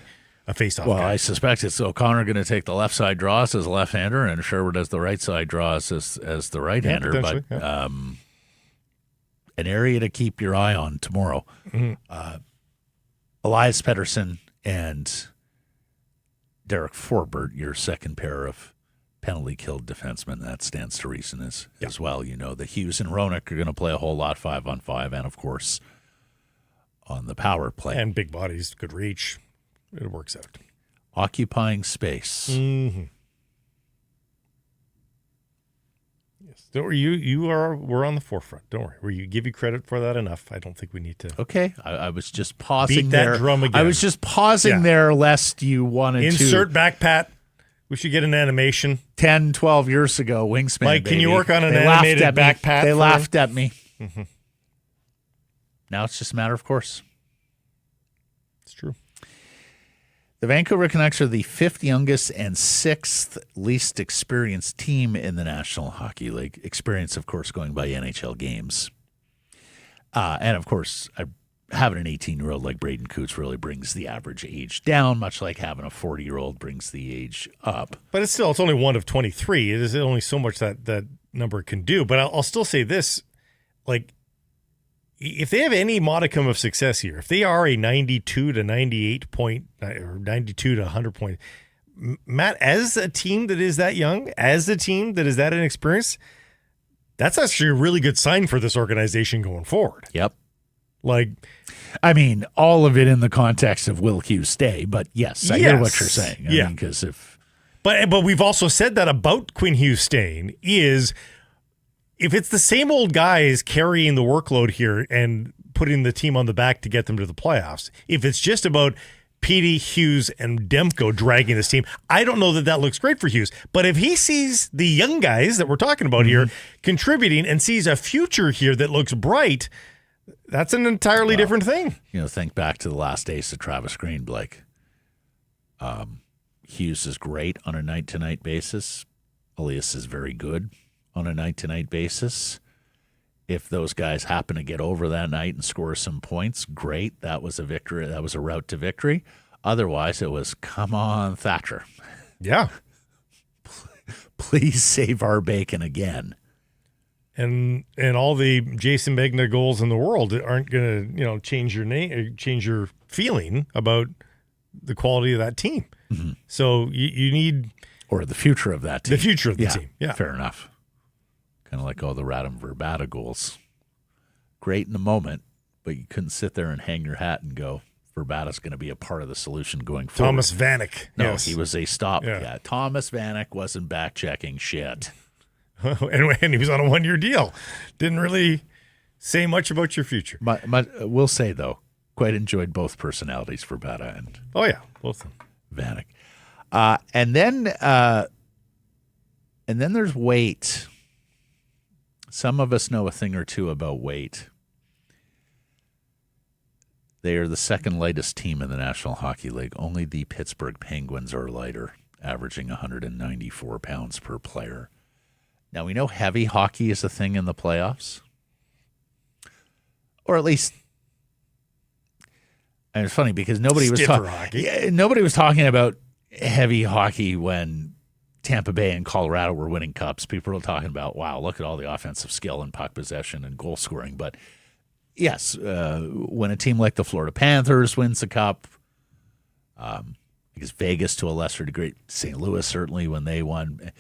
a face-off guy.
I suspect it's O'Connor going to take the left side draws as a left-hander, and Sherwood as the right side draws as the right-hander. But an area to keep your eye on tomorrow. Mm-hmm. Elias Pettersson and Derek Forbert, your second pair of penalty-killed defensemen. That stands to reason as well. You know, the Hughes and Roenick are going to play a whole lot 5-on-5, and, of course, on the power play.
And big bodies, good reach. It works out.
Occupying space.
Mm-hmm. Yes. Don't worry, we're on the forefront. Don't worry. We give you credit for that enough. I don't think we need to.
Okay. I was just pausing
beat
there.
That drum again.
I was just pausing there lest you wanted to.
Insert back pat. We should get an animation.
10, 12 years ago, Wingspan,
Mike,
baby.
can you work on an
They
animated back pat?
They laughed at me.
Mm-hmm.
Now it's just a matter of course.
It's true.
The Vancouver Canucks are the 5th youngest and 6th least experienced team in the National Hockey League. Experience, of course, going by NHL games. And, of course, having an 18-year-old like Braden Coots really brings the average age down, much like having a 40-year-old brings the age up.
But it's only one of 23. It is only so much that number can do. But I'll still say this, like, if they have any modicum of success here, if they are a 92 to 98 point or 92 to 100 point, Matt, as a team that is that young, as a team that is that inexperienced, that's actually a really good sign for this organization going forward.
Yep.
Like,
I mean, all of it in the context of will Hughes stay, but yes, I hear what you're saying. I mean, because
but we've also said that about Quinn Hughes staying is if it's the same old guys carrying the workload here and putting the team on the back to get them to the playoffs, if it's just about Petey, Hughes, and Demko dragging this team, I don't know that looks great for Hughes. But if he sees the young guys that we're talking about here contributing and sees a future here that looks bright, that's an entirely different thing.
You know, think back to the last days of Travis Green, Blake. Hughes is great on a night-to-night basis. Elias is very good on a night-to-night basis. If those guys happen to get over that night and score some points, great. That was a victory. That was a route to victory. Otherwise, it was, come on, Thatcher.
Yeah.
Please save our bacon again.
And all the Jason Megna goals in the world aren't going to, change your name, change your feeling about the quality of that team. Mm-hmm. So you need,
or the future of that team.
The future of the team. Yeah,
fair enough. Kind of like all the Radom Verbata goals. Great in the moment, but you couldn't sit there and hang your hat and go, Verbata's going to be a part of the solution going forward.
Thomas Vanek.
No,
yes.
he was a stopgap. Yeah. Thomas Vanek wasn't back-checking shit.
And he was on a one-year deal. Didn't really say much about your future.
We'll say, though, quite enjoyed both personalities, Verbata and
both of them.
Vanek. And then there's weight. Some of us know a thing or two about weight. They are the second lightest team in the National Hockey League. Only the Pittsburgh Penguins are lighter, averaging 194 pounds per player. Now, we know heavy hockey is a thing in the playoffs. Or at least, and it's funny because nobody was talking about heavy hockey when Tampa Bay and Colorado were winning cups. People were talking about, wow, look at all the offensive skill and puck possession and goal scoring. But yes, when a team like the Florida Panthers wins the cup, I guess Vegas to a lesser degree, St. Louis certainly when they won.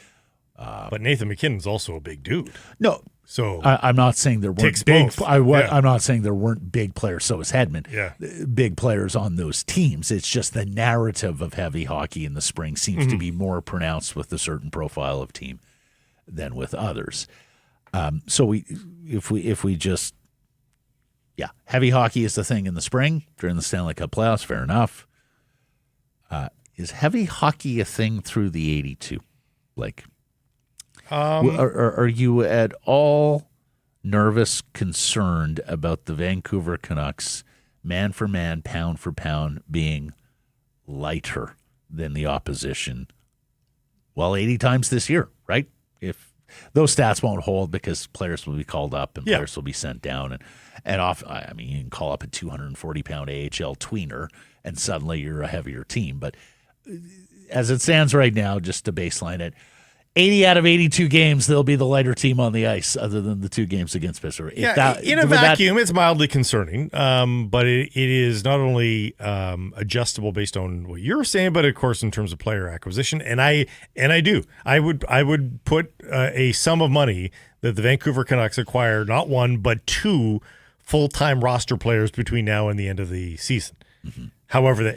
But Nathan McKinnon's also a big dude.
No,
so
I'm not saying there weren't big.
Yeah.
I'm not saying there weren't big players. So is Hedman.
Yeah,
big players on those teams. It's just the narrative of heavy hockey in the spring seems to be more pronounced with a certain profile of team than with others. So if we just heavy hockey is the thing in the spring during the Stanley Cup playoffs. Fair enough. Is heavy hockey a thing through the 82? Like. Are you at all nervous, concerned about the Vancouver Canucks, man for man, pound for pound, being lighter than the opposition? Well, 80 times this year, right? If those stats won't hold because players will be called up and players will be sent down, and off. I mean, you can call up a 240-pound AHL tweener, and suddenly you're a heavier team. But as it stands right now, just to baseline it. 80 out of 82 games, they'll be the lighter team on the ice, other than the 2 games against Pittsburgh.
In a vacuum, it's mildly concerning, but it is not only adjustable based on what you're saying, but of course in terms of player acquisition. And I would put a sum of money that the Vancouver Canucks acquire not 1 but 2 full-time roster players between now and the end of the season. Mm-hmm. However,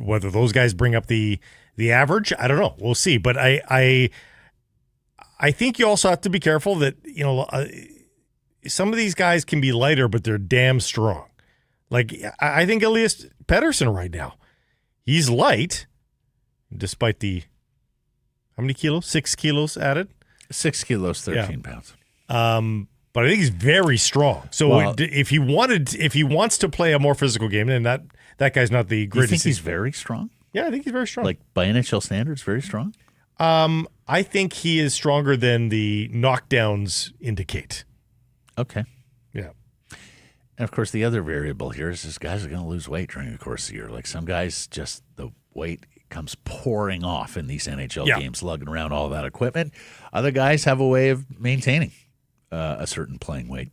whether those guys bring up the average, I don't know. We'll see. But I think you also have to be careful that, some of these guys can be lighter, but they're damn strong. Like, I think Elias Pettersson right now, he's light, despite the, how many kilos? 6 kilos added?
6 kilos, 13 pounds.
But I think he's very strong. So if he wants to play a more physical game, then that guy's not the greatest.
You think he's very strong?
Yeah, I think he's very strong.
Like by NHL standards, very strong?
I think he is stronger than the knockdowns indicate.
Okay.
Yeah.
And of course, the other variable here is guys are going to lose weight during the course of the year. Like some guys, just the weight comes pouring off in these NHL games, lugging around all that equipment. Other guys have a way of maintaining a certain playing weight.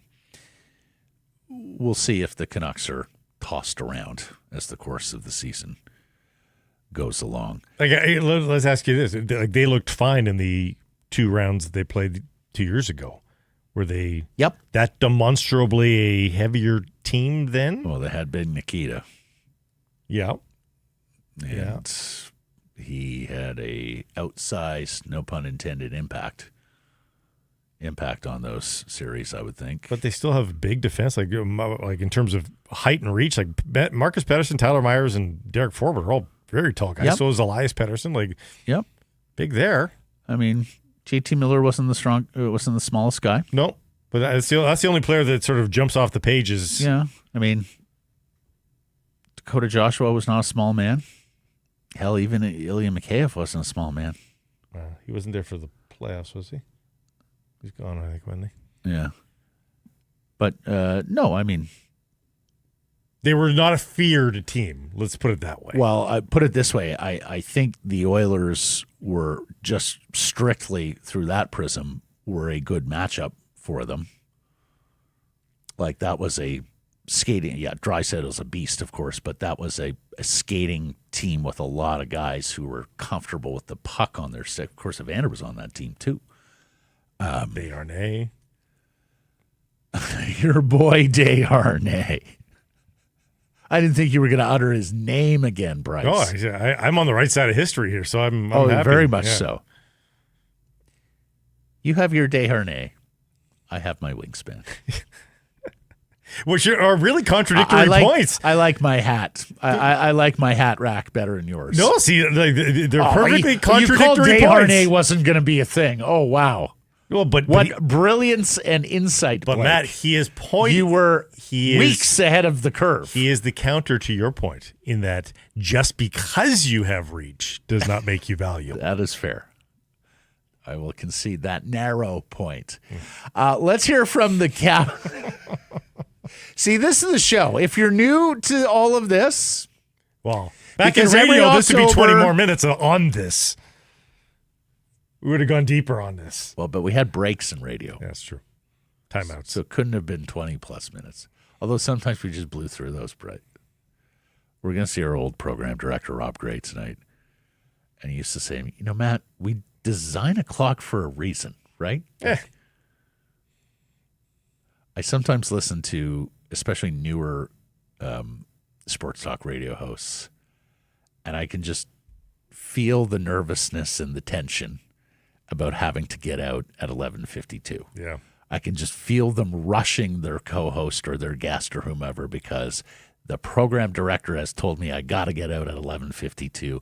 We'll see if the Canucks are tossed around as the course of the season goes along.
Like, let's ask you this: like, they looked fine in the 2 rounds that they played 2 years ago. Were they that demonstrably a heavier team then?
Well, they had Big Nikita.
Yeah.
And he had a outsized, no pun intended, impact on those series, I would think.
But they still have big defense, like in terms of height and reach. Like Marcus Pettersson, Tyler Myers, and Derek Forbort are all very tall guys.
Yep.
So is Elias Pettersson. Big there.
I mean, JT Miller wasn't the smallest guy.
No, but that's the only player that sort of jumps off the pages.
Yeah, I mean, Dakota Joshua was not a small man. Hell, even Ilya Mikheyev wasn't a small man.
He wasn't there for the playoffs, was he? He's gone, I think, wasn't he?
Yeah. But, no, I mean.
They were not a feared team. Let's put it that way.
Well, I put it this way. I think the Oilers were just strictly through that prism were a good matchup for them. Like that was a skating. Yeah, Draisaitl's a beast, of course, but that was a skating team with a lot of guys who were comfortable with the puck on their stick. Of course, Evander was on that team too.
Desharnais.
Your boy Desharnais. I didn't think you were going to utter his name again, Bryce.
Oh, I'm on the right side of history here, so I'm happy.
Very much so. You have your Desharnais. I have my Wingspan.
Which are really contradictory points.
I like my hat. I like my hat rack better than yours.
No, see, they're perfectly contradictory
you called
points.
Desharnais wasn't going to be a thing. Oh, wow.
Well, but
brilliance and insight,
But
Blake.
Matt, he is
You were weeks ahead of the curve.
He is the counter to your point in that just because you have reach does not make you valuable.
That is fair. I will concede that narrow point. Let's hear from the cap. See, this is the show. If you're new to all of this,
well, back in radio, this would be 20 more minutes on this. We would have gone deeper on this.
Well, but we had breaks in radio.
That's true. Timeouts.
So it couldn't have been 20-plus minutes. Although sometimes we just blew through those. We're going to see our old program director, Rob Gray, tonight. And he used to say, Matt, we design a clock for a reason, right? I sometimes listen to, especially newer sports talk radio hosts, and I can just feel the nervousness and the tension about having to get out at 11:52.
Yeah.
I can just feel them rushing their co-host or their guest or whomever because the program director has told me I got to get out at 11:52.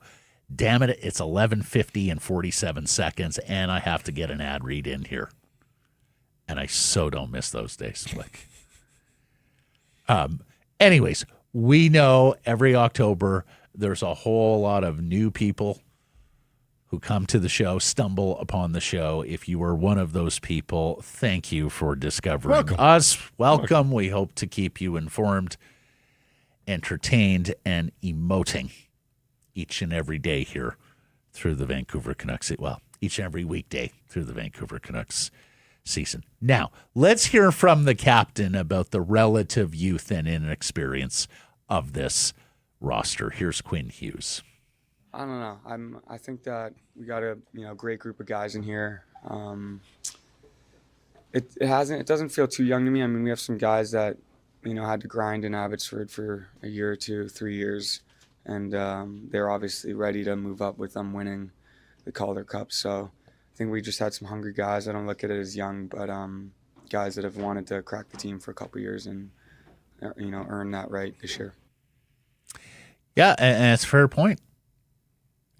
Damn it, it's 11:50 and 47 seconds, and I have to get an ad read in here. And I so don't miss those days. Anyways, we know every October there's a whole lot of new people who come to the show, stumble upon the show. If you were one of those people, thank you for discovering us. Welcome. We hope to keep you informed, entertained, and emoting each and every day here through the Vancouver Canucks. Well, each and every weekday through the Vancouver Canucks season. Now, let's hear from the captain about the relative youth and inexperience of this roster. Here's Quinn Hughes.
I don't know. I think that we got a great group of guys in here. It doesn't feel too young to me. I mean, we have some guys that had to grind in Abbotsford for a year or two, 3 years, and they're obviously ready to move up with them winning the Calder Cup. So I think we just had some hungry guys. I don't look at it as young, but guys that have wanted to crack the team for a couple years and earn that right this year.
Yeah, and it's a fair point.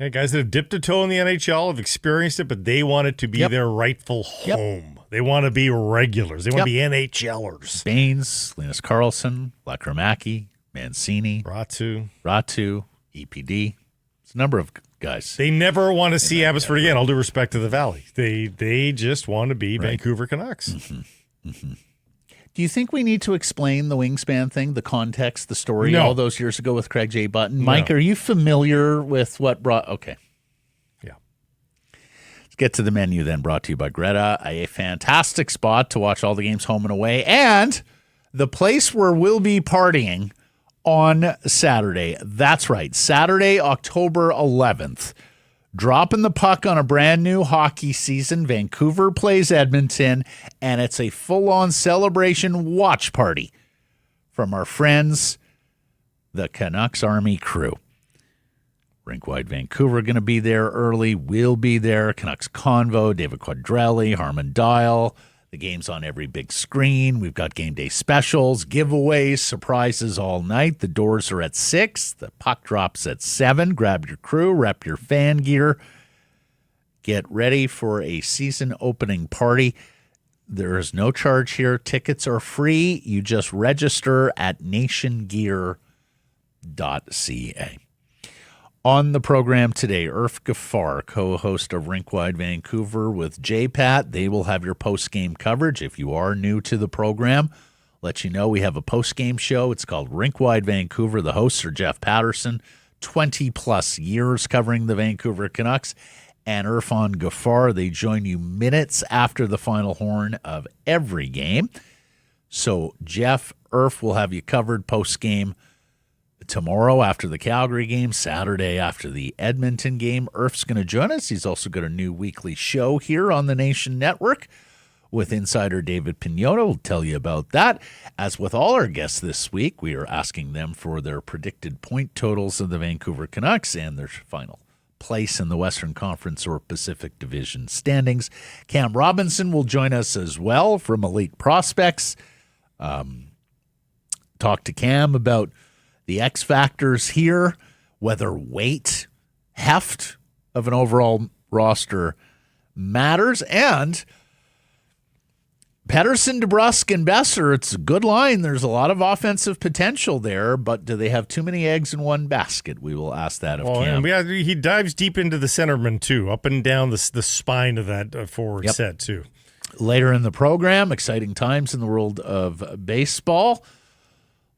Yeah, guys that have dipped a toe in the NHL have experienced it, but they want it to be their rightful home. They want to be regulars. They want to be NHLers.
Baines, Linus Karlsson, Lekkerimäki, Mancini,
Räty,
EPD. It's a number of guys.
They never want to see Abbotsford again, all due respect to the Valley. They just want to be Vancouver Canucks.
Mm-hmm. Mm-hmm. Do you think we need to explain the wingspan thing, the context, the story all those years ago with Craig J. Button? Mike, are you familiar with what brought... Okay.
Yeah.
Let's get to the menu then, brought to you by Greta, a fantastic spot to watch all the games home and away, and the place where we'll be partying on Saturday. That's right, Saturday, October 11th. Dropping the puck on a brand new hockey season. Vancouver plays Edmonton, and it's a full-on celebration watch party from our friends, the Canucks Army crew. RinkWide Vancouver going to be there early. We'll be there. Canucks Convo, David Quadrelli, Harmon Dial. The game's on every big screen. We've got game day specials, giveaways, surprises all night. The doors are at 6. The puck drops at 7. Grab your crew, rep your fan gear. Get ready for a season opening party. There is no charge here. Tickets are free. You just register at nationgear.ca. On the program today, Irf Gafar, co-host of RinkWide Vancouver with J-Pat. They will have your post-game coverage. If you are new to the program, let you know we have a post-game show. It's called RinkWide Vancouver. The hosts are Jeff Patterson, 20-plus years covering the Vancouver Canucks, and Irfaan Gaffar. They join you minutes after the final horn of every game. So Jeff, Irf will have you covered post-game tomorrow after the Calgary game, Saturday after the Edmonton game. Irf's going to join us. He's also got a new weekly show here on the Nation Network with insider David Pagnotta. We'll tell you about that. As with all our guests this week, we are asking them for their predicted point totals of the Vancouver Canucks and their final place in the Western Conference or Pacific Division standings. Cam Robinson will join us as well from Elite Prospects. Talk to Cam about the X-factors here, whether weight, heft of an overall roster matters, and Pettersson, DeBrusk, and Besser, it's a good line. There's a lot of offensive potential there, but do they have too many eggs in one basket? We will ask that of Cam.
And he dives deep into the centerman, too, up and down the spine of that forward set, too.
Later in the program, exciting times in the world of baseball.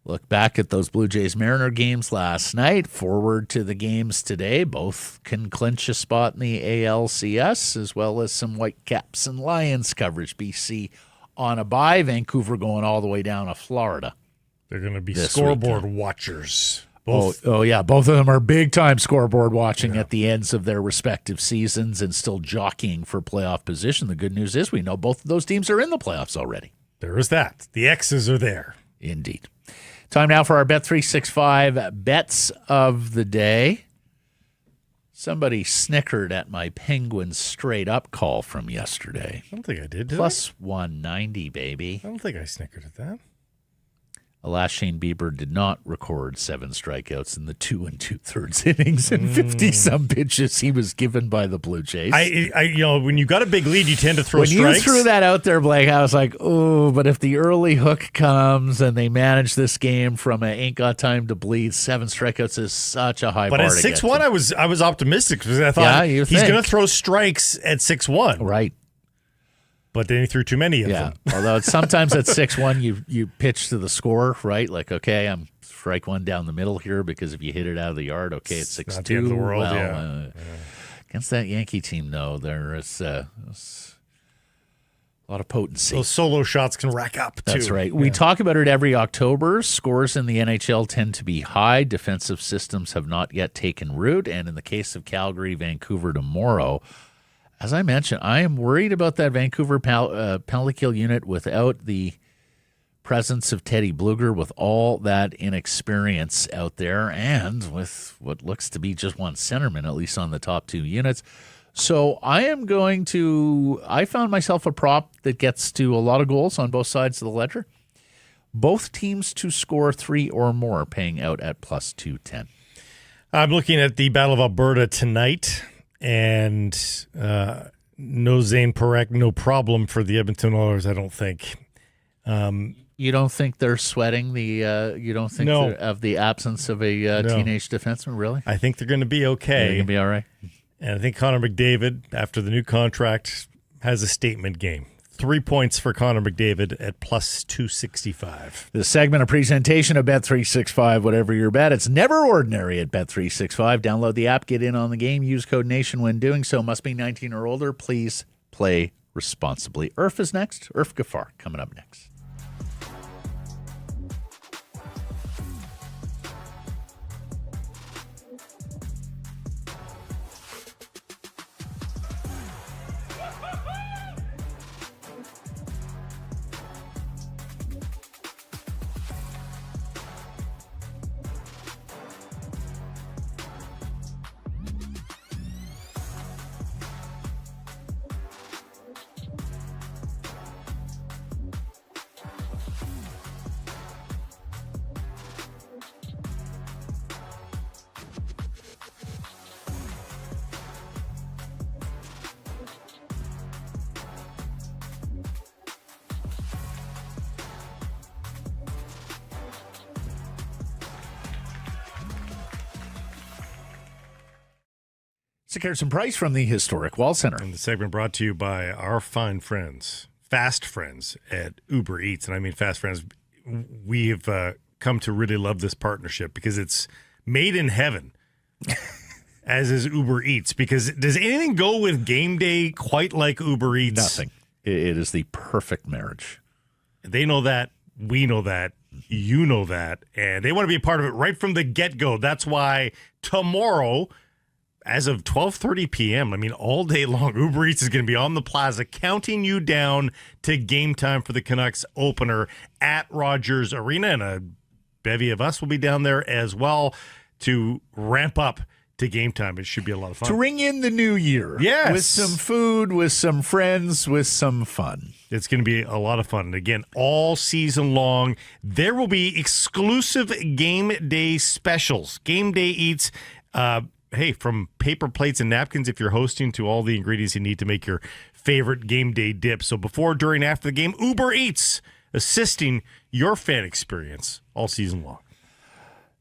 Look back at those Blue Jays-Mariner games last night, forward to the games today. Both can clinch a spot in the ALCS, as well as some Whitecaps and Lions coverage. BC on a bye, Vancouver going all the way down to Florida.
They're going to be scoreboard watchers.
Both. Oh, yeah, both of them are big-time scoreboard watching at the ends of their respective seasons and still jockeying for playoff position. The good news is we know both of those teams are in the playoffs already.
There is that. The X's are there.
Indeed. Time now for our Bet365 bets of the day. Somebody snickered at my Penguins straight-up call from yesterday.
I don't think I did.
Plus 190, baby.
I don't think I snickered at that.
Alas, Shane Bieber did not record 7 strikeouts in the 2 2/3 innings and 50-some pitches he was given by the Blue Jays.
When you got a big lead, you tend to throw strikes.
When you threw that out there, Blake, I was like, oh, but if the early hook comes and they manage this game from a ain't got time to bleed, 7 strikeouts is such a high bar to get to.
But at 6-1, I was optimistic because I thought he's going to throw strikes at 6-1.
Right.
But then he threw too many of them.
Although sometimes at 6-1, you pitch to the score, right? Like, okay, I'm strike one down the middle here because if you hit it out of the yard, okay, it's 6-2.
Not the end of the world,
Against that Yankee team, though, there is a lot of potency.
Those solo shots can rack up, too.
That's right. We talk about it every October. Scores in the NHL tend to be high. Defensive systems have not yet taken root. And in the case of Calgary, Vancouver tomorrow, as I mentioned, I am worried about that Vancouver penalty kill unit without the presence of Teddy Bluger, with all that inexperience out there, and with what looks to be just one centerman, at least on the top two units. So I found myself a prop that gets to a lot of goals on both sides of the ledger. Both teams to score 3 or more, paying out at plus 210.
I'm looking at the Battle of Alberta tonight, and no Zane Parekh, no problem for the Edmonton Oilers, I don't think.
You don't think they're sweating the? You don't think of the absence of a teenage defenseman? Really?
I think they're going to be okay.
They're going to be all right.
And I think Connor McDavid, after the new contract, has a statement game. 3 points for Connor McDavid at plus 265.
The segment of presentation of Bet365, whatever your bet. It's never ordinary at Bet365. Download the app, get in on the game, use code NATION when doing so. Must be 19 or older. Please play responsibly. Irf is next. Irf Gafar coming up next. Carson Price from the Historic Wall Center.
And the segment brought to you by our fine friends, fast friends at Uber Eats. And I mean fast friends. We've come to really love this partnership because it's made in heaven, as is Uber Eats. Because does anything go with game day quite like Uber Eats?
Nothing. It is the perfect marriage.
They know that. We know that. You know that. And they want to be a part of it right from the get-go. That's why tomorrow, as of 12:30 p.m., I mean, all day long, Uber Eats is going to be on the plaza counting you down to game time for the Canucks opener at Rogers Arena. And a bevy of us will be down there as well to ramp up to game time. It should be a lot of fun.
To ring in the new year.
Yes.
With some food, with some friends, with some fun.
It's going to be a lot of fun. And again, all season long, there will be exclusive game day specials. Game day eats, hey, from paper plates and napkins if you're hosting to all the ingredients you need to make your favorite game day dip. So before, during, after the game, Uber Eats, assisting your fan experience all season long.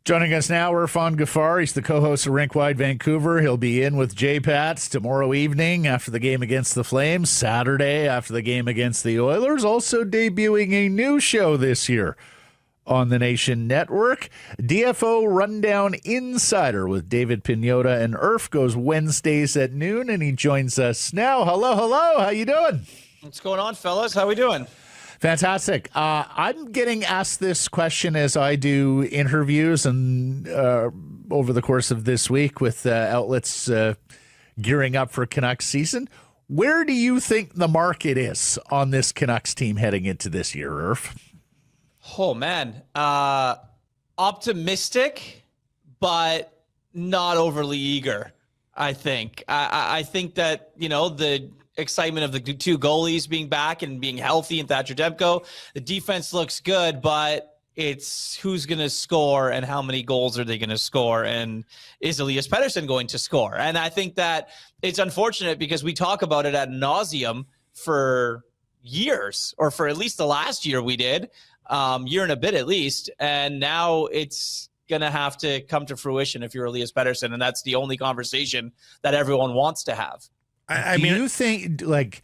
Joining us now, Irfaan Gaffar. He's the co-host of RinkWide Vancouver. He'll be in with J-Pats tomorrow evening after the game against the Flames, Saturday after the game against the Oilers. Also debuting a new show this year on the Nation Network. DFO Rundown Insider with David Pagnotta and Irf goes Wednesdays at noon, and he joins us now. Hello. How you doing?
What's going on, fellas? How we doing?
Fantastic. I'm getting asked this question as I do interviews and over the course of this week with outlets gearing up for Canucks season. Where do you think the market is on this Canucks team heading into this year, Irf?
Oh, man. Optimistic, but not overly eager, I think. I think that, you know, the excitement of the two goalies being back and being healthy in Thatcher Demko, the defense looks good, but it's who's going to score and how many goals are they going to score, and is Elias Pettersson going to score? And I think that it's unfortunate because we talk about it ad nauseum for years, or for at least the last year we did, year and a bit at least, and now it's going to have to come to fruition if you're Elias Pettersson, and that's the only conversation that everyone wants to have.
I mean, do you think, like,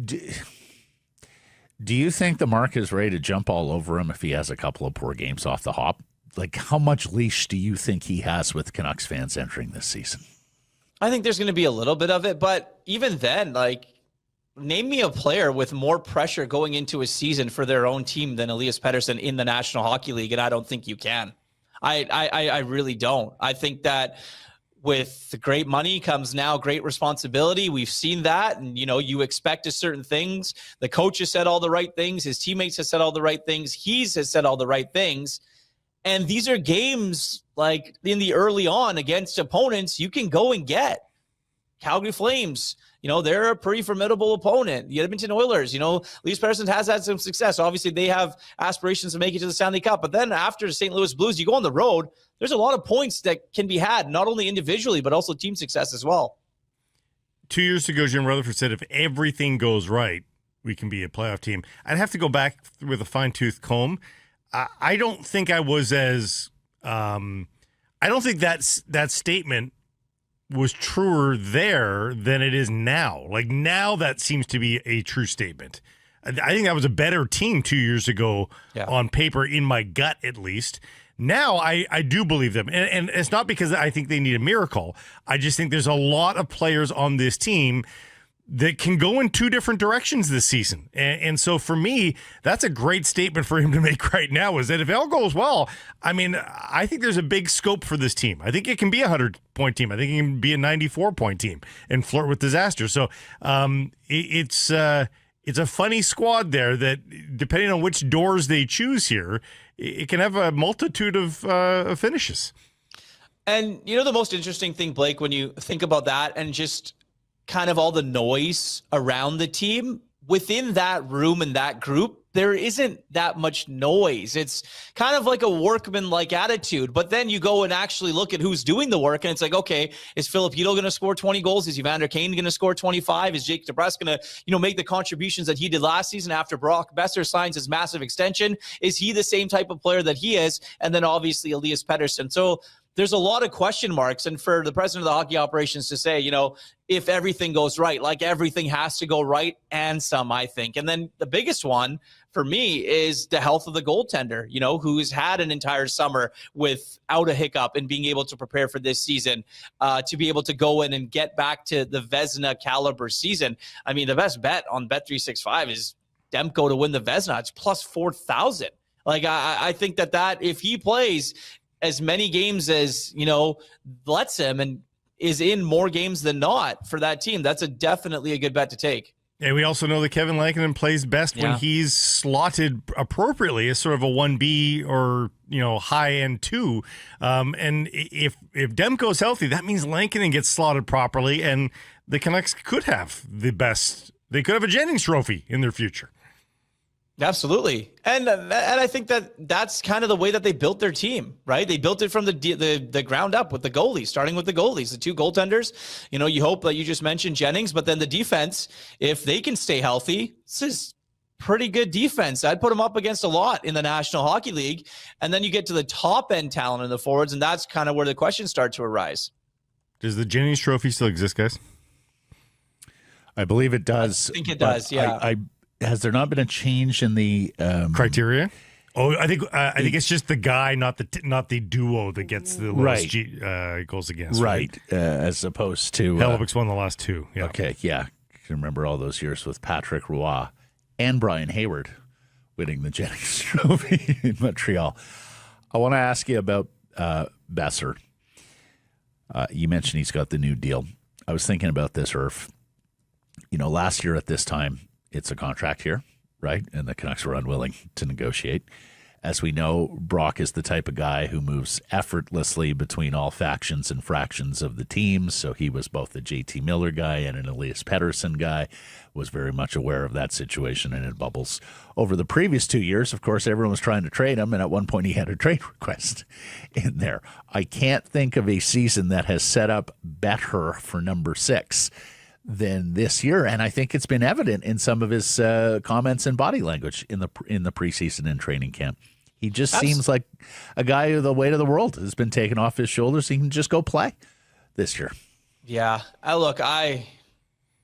do you think the market is ready to jump all over him if he has a couple of poor games off the hop? Like, how much leash do you think he has with Canucks fans entering this season?
I think there's going to be a little bit of it, but even then, like, name me a player with more pressure going into a season for their own team than Elias Pettersson in the National Hockey League, and I don't think you can. I really don't. I think that with the great money comes now great responsibility. We've seen that, and you expect certain things. The coach has said all the right things. His teammates have said all the right things. Has said all the right things. And these are games like in the early on against opponents you can go and get. Calgary Flames, they're a pretty formidable opponent. The Edmonton Oilers, Elias Pettersson has had some success. Obviously, they have aspirations to make it to the Stanley Cup. But then after the St. Louis Blues, you go on the road, there's a lot of points that can be had, not only individually, but also team success as well.
2 years ago, Jim Rutherford said, if everything goes right, we can be a playoff team. I'd have to go back with a fine-tooth comb. I don't think I was as I don't think that statement was truer there than it is now. Like, now that seems to be a true statement. I think that was a better team 2 years ago on paper, in my gut at least. Now I do believe them. And it's not because I think they need a miracle. I just think there's a lot of players on this team that can go in two different directions this season. And so for me, that's a great statement for him to make right now, is that if it all goes well, I think there's a big scope for this team. I think it can be a 100-point team. I think it can be a 94-point team and flirt with disaster. So it's a funny squad there that, depending on which doors they choose here, it can have a multitude of finishes.
And the most interesting thing, Blake, when you think about that and just kind of all the noise around the team, within that room and that group, there isn't that much noise. It's kind of like a workman-like attitude. But then you go and actually look at who's doing the work, and it's like, okay, is Filip Chytil going to score 20 goals? Is Evander Kane going to score 25? Is Jake DeBrusk going to, make the contributions that he did last season after Brock Besser signs his massive extension? Is he the same type of player that he is? And then obviously Elias Pettersson. So there's a lot of question marks. And for the president of the hockey operations to say, if everything goes right, like everything has to go right and some, I think. And then the biggest one for me is the health of the goaltender, who's had an entire summer without a hiccup and being able to prepare for this season, to be able to go in and get back to the Vezina caliber season. The best bet on Bet365 is Demko to win the Vezina. It's plus 4,000. Like, I think that if he plays as many games as, lets him and is in more games than not for that team, that's definitely a good bet to take.
And we also know that Kevin Lankinen plays best when he's slotted appropriately as sort of a 1B or, high end 2. And if Demko's healthy, that means Lankinen gets slotted properly, and the Canucks could have the best. They could have a Jennings Trophy in their future.
Absolutely. And I think that's kind of the way that they built their team, right? They built it from the ground up with the goalies, starting with the goalies, the two goaltenders. You hope that you just mentioned Jennings, but then the defense, if they can stay healthy, this is pretty good defense. I'd put them up against a lot in the National Hockey League. And then you get to the top end talent in the forwards, and that's kind of where the questions start to arise.
Does the Jennings Trophy still exist, guys?
I believe it does.
I think it does, yeah.
Has there not been a change in the
criteria? Oh, I think it's just the guy, not the duo that gets the lowest goals against.
Right, as opposed to
Hellebuyck's won the last two. Yeah.
Okay, yeah, I can remember all those years with Patrick Roy and Brian Hayward winning the Jennings Trophy in Montreal. I want to ask you about Besser. You mentioned he's got the new deal. I was thinking about this, Irf. Last year at this time, it's a contract here, right? And the Canucks were unwilling to negotiate. As we know, Brock is the type of guy who moves effortlessly between all factions and fractions of the team. So he was both a JT Miller guy and an Elias Pettersson guy, was very much aware of that situation and it bubbles. Over the previous 2 years, of course, everyone was trying to trade him, and at one point he had a trade request in there. I can't think of a season that has set up better for number 6 than this year, and I think it's been evident in some of his comments and body language in the preseason and training camp. He just seems like a guy who the weight of the world has been taken off his shoulders. He can just go play this year.
Yeah,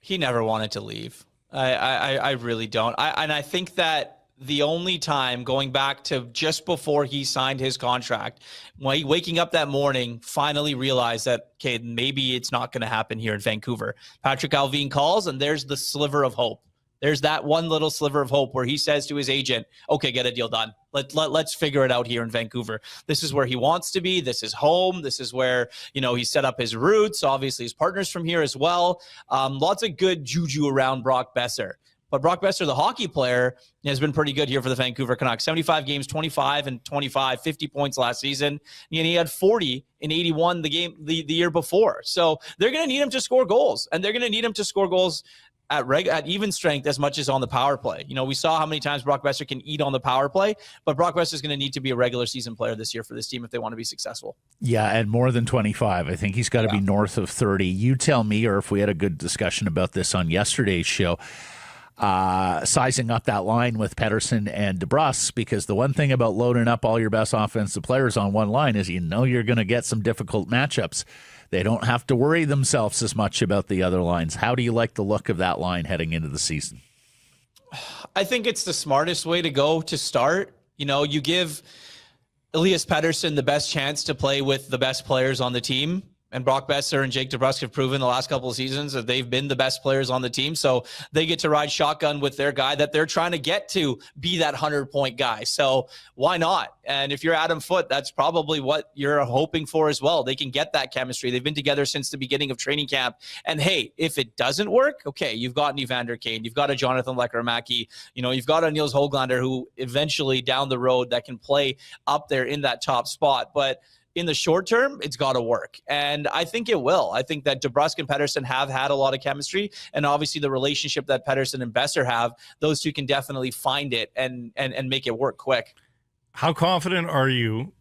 he never wanted to leave. I really don't. I think that the only time going back to just before he signed his contract, waking up that morning, finally realized that, okay, maybe it's not going to happen here in Vancouver. Patrick Allvin calls, and there's the sliver of hope. There's that one little sliver of hope where he says to his agent, okay, get a deal done. Let's figure it out here in Vancouver. This is where he wants to be. This is home. This is where, he set up his roots. Obviously, his partner's from here as well. Lots of good juju around Brock Boeser. But Brock Boeser, the hockey player, has been pretty good here for the Vancouver Canucks. 75 games, 25 and 25, 50 points last season. And he had 40 in 81 the year before. So they're going to need him to score goals. And they're going to need him to score goals at even strength as much as on the power play. We saw how many times Brock Boeser can eat on the power play, but Brock Boeser is going to need to be a regular season player this year for this team if they want to be successful.
Yeah, and more than 25. I think he's got to be north of 30. You tell me, or if we had a good discussion about this on yesterday's show, sizing up that line with Pettersson and DeBrusk, because the one thing about loading up all your best offensive players on one line is you're going to get some difficult matchups. They don't have to worry themselves as much about the other lines. How do you like the look of that line heading into the season?
I think it's the smartest way to go to start. You give Elias Pettersson the best chance to play with the best players on the team. And Brock Boeser and Jake DeBrusk have proven the last couple of seasons that they've been the best players on the team. So they get to ride shotgun with their guy that they're trying to get to be that 100-point guy. So why not? And if you're Adam Foote, that's probably what you're hoping for as well. They can get that chemistry. They've been together since the beginning of training camp. And hey, if it doesn't work, okay, you've got Evander Kane, you've got a Jonathan Lekkerimäki, you've got a Niels Höglander who eventually down the road that can play up there in that top spot. But in the short term, it's got to work. And I think it will. I think that DeBrusk and Pettersson have had a lot of chemistry. And obviously the relationship that Pettersson and Boeser have, those two can definitely find it and make it work quick.
How confident are you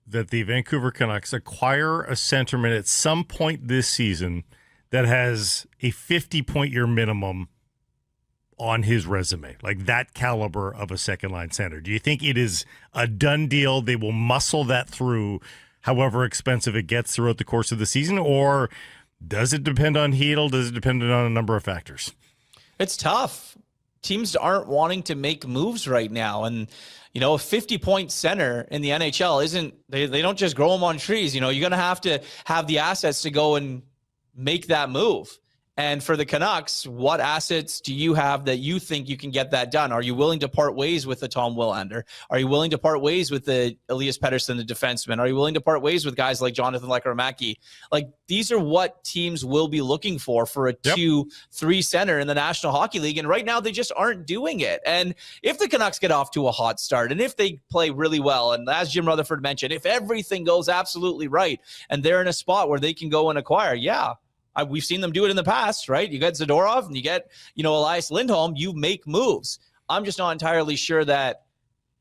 that the Vancouver Canucks acquire a centerman at some point this season that has a 50-point-year minimum on his resume, like that caliber of a second-line center? Do you think it is a done deal? They will muscle that through however expensive it gets throughout the course of the season, or does it depend on Chytil? Does it depend on a number of factors? It's
tough. Teams aren't wanting to make moves right now. And, a 50-point center in the NHL they don't just grow them on trees. You're going to have the assets to go and make that move. And for the Canucks, what assets do you have that you think you can get that done? Are you willing to part ways with the Tom Willander? Are you willing to part ways with the Elias Pettersson, the defenseman? Are you willing to part ways with guys like Jonathan Lekkerimäki? Like, these are what teams will be looking for a 2-3 center in the National Hockey League. And right now, they just aren't doing it. And if the Canucks get off to a hot start, and if they play really well, and as Jim Rutherford mentioned, if everything goes absolutely right, and they're in a spot where they can go and acquire, we've seen them do it in the past, right? You get Zadorov and you get, Elias Lindholm, you make moves. I'm just not entirely sure that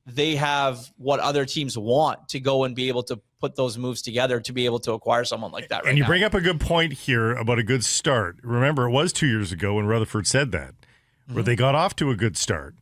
they have what other teams want to go and be able to put those moves together to be able to acquire someone like that right now.
And you bring up a good point here about a good start. Remember, it was 2 years ago when Rutherford said that, where they got off to a good start.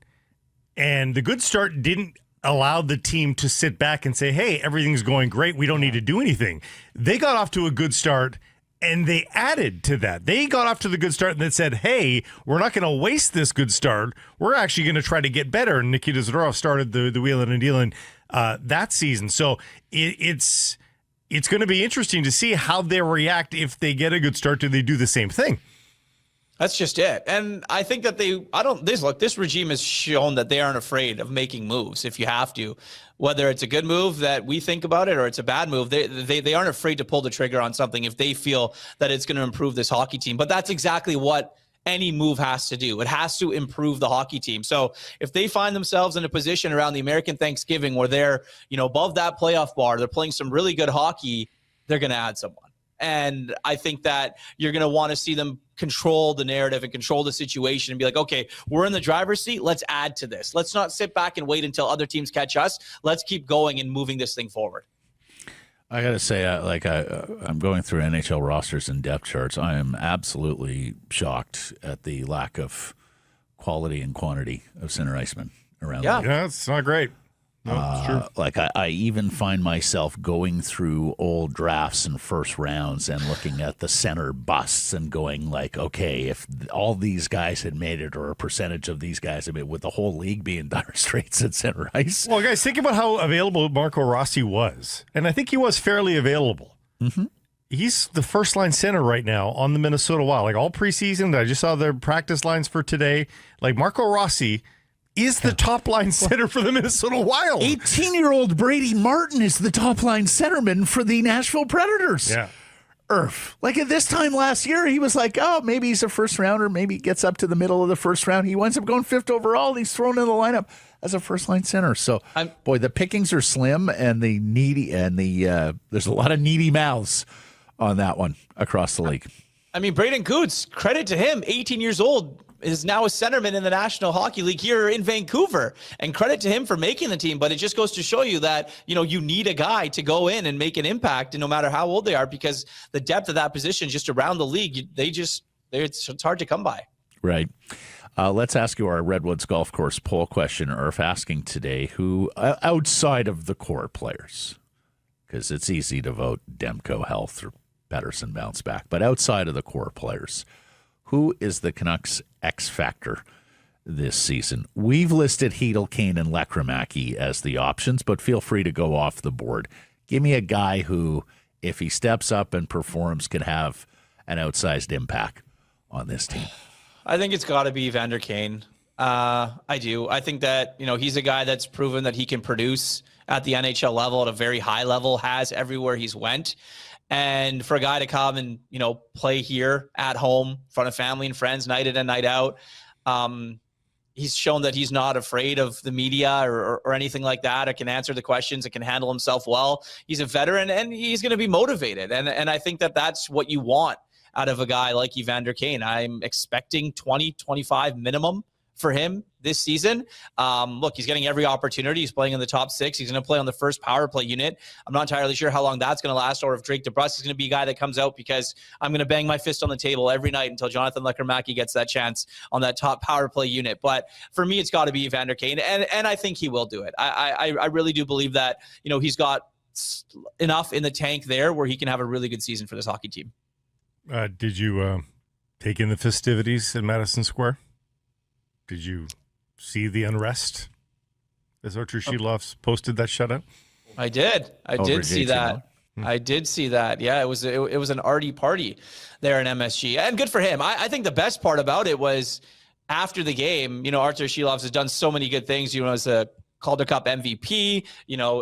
And the good start didn't allow the team to sit back and say, hey, everything's going great, we don't need to do anything. They got off to a good start, and they added to that. They got off to the good start and then said, hey, we're not going to waste this good start. We're actually going to try to get better. And Nikita Zadorov started the wheeling and dealing that season. So it's going to be interesting to see how they react if they get a good start. Do they do the same thing?
That's just it. And I think that this regime has shown that they aren't afraid of making moves if you have to. Whether it's a good move that we think about it or it's a bad move, they aren't afraid to pull the trigger on something if they feel that it's going to improve this hockey team. But that's exactly what any move has to do. It has to improve the hockey team. So if they find themselves in a position around the American Thanksgiving where they're, above that playoff bar, they're playing some really good hockey, they're going to add someone. And I think that you're going to want to see them control the narrative and control the situation and be like, okay, we're in the driver's seat. Let's add to this. Let's not sit back and wait until other teams catch us. Let's keep going and moving this thing forward.
I got to say, I'm going through NHL rosters and depth charts. I am absolutely shocked at the lack of quality and quantity of center icemen around.
Yeah, it's not great. No, it's true.
Like I even find myself going through old drafts and first rounds and looking at the center busts and going like, okay, if all these guys had made it, or a percentage of these guys had made it, with the whole league being dire straits at center ice.
Well, guys, think about how available Marco Rossi was. And I think he was fairly available. Mm-hmm. He's the first line center right now on the Minnesota Wild. Like all preseason, I just saw their practice lines for today. Like Marco Rossi is the top line center for the Minnesota Wild.
18-year-old Brady Martin is the top line centerman for the Nashville Predators.
Yeah.
Irf. Like at this time last year, he was like, oh, maybe he's a first rounder. Maybe he gets up to the middle of the first round. He winds up going 5th overall. And he's thrown in the lineup as a first line center. So, boy, the pickings are slim, and the needy, and there's a lot of needy mouths on that one across the league.
I mean, Braden Coots, credit to him, 18 years old, is now a centerman in the National Hockey League here in Vancouver, and credit to him for making the team. But it just goes to show you that, you need a guy to go in and make an impact, and no matter how old they are, because the depth of that position just around the league, it's hard to come by.
Right. Let's ask you our Redwoods golf course poll question. Irf asking today, who outside of the core players, because it's easy to vote Demko Health or Pettersson bounce back, but outside of the core players, who is the Canucks X-factor this season? We've listed Chytil, Kane, and Lekkerimäki as the options, but feel free to go off the board. Give me a guy who, if he steps up and performs, can have an outsized impact on this team.
I think it's got to be Vander Kane. I do. I think that, he's a guy that's proven that he can produce at the NHL level at a very high level, has everywhere he's went. And for a guy to come and, play here at home in front of family and friends night in and night out, he's shown that he's not afraid of the media or anything like that, or can answer the questions and can handle himself well. He's a veteran, and he's going to be motivated. And I think that that's what you want out of a guy like Evander Kane. I'm expecting 20, 25 minimum for him this season. Look, he's getting every opportunity. He's playing in the top 6. He's going to play on the first power play unit. I'm not entirely sure how long that's going to last, or if Drake DeBrusk is going to be a guy that comes out because I'm going to bang my fist on the table every night until Jonathan Lekkerimäki gets that chance on that top power play unit. But for me, it's got to be Evander Kane, and I think he will do it. I really do believe that, he's got enough in the tank there where he can have a really good season for this hockey team.
Did you take in the festivities at Madison Square? Did you see the unrest as Arturs Silovs posted that shutout?
I did. I did see that. I did see that. Yeah, it was an arty party there in MSG, and good for him. I think the best part about it was after the game, Arturs Silovs has done so many good things. As a Calder Cup MVP,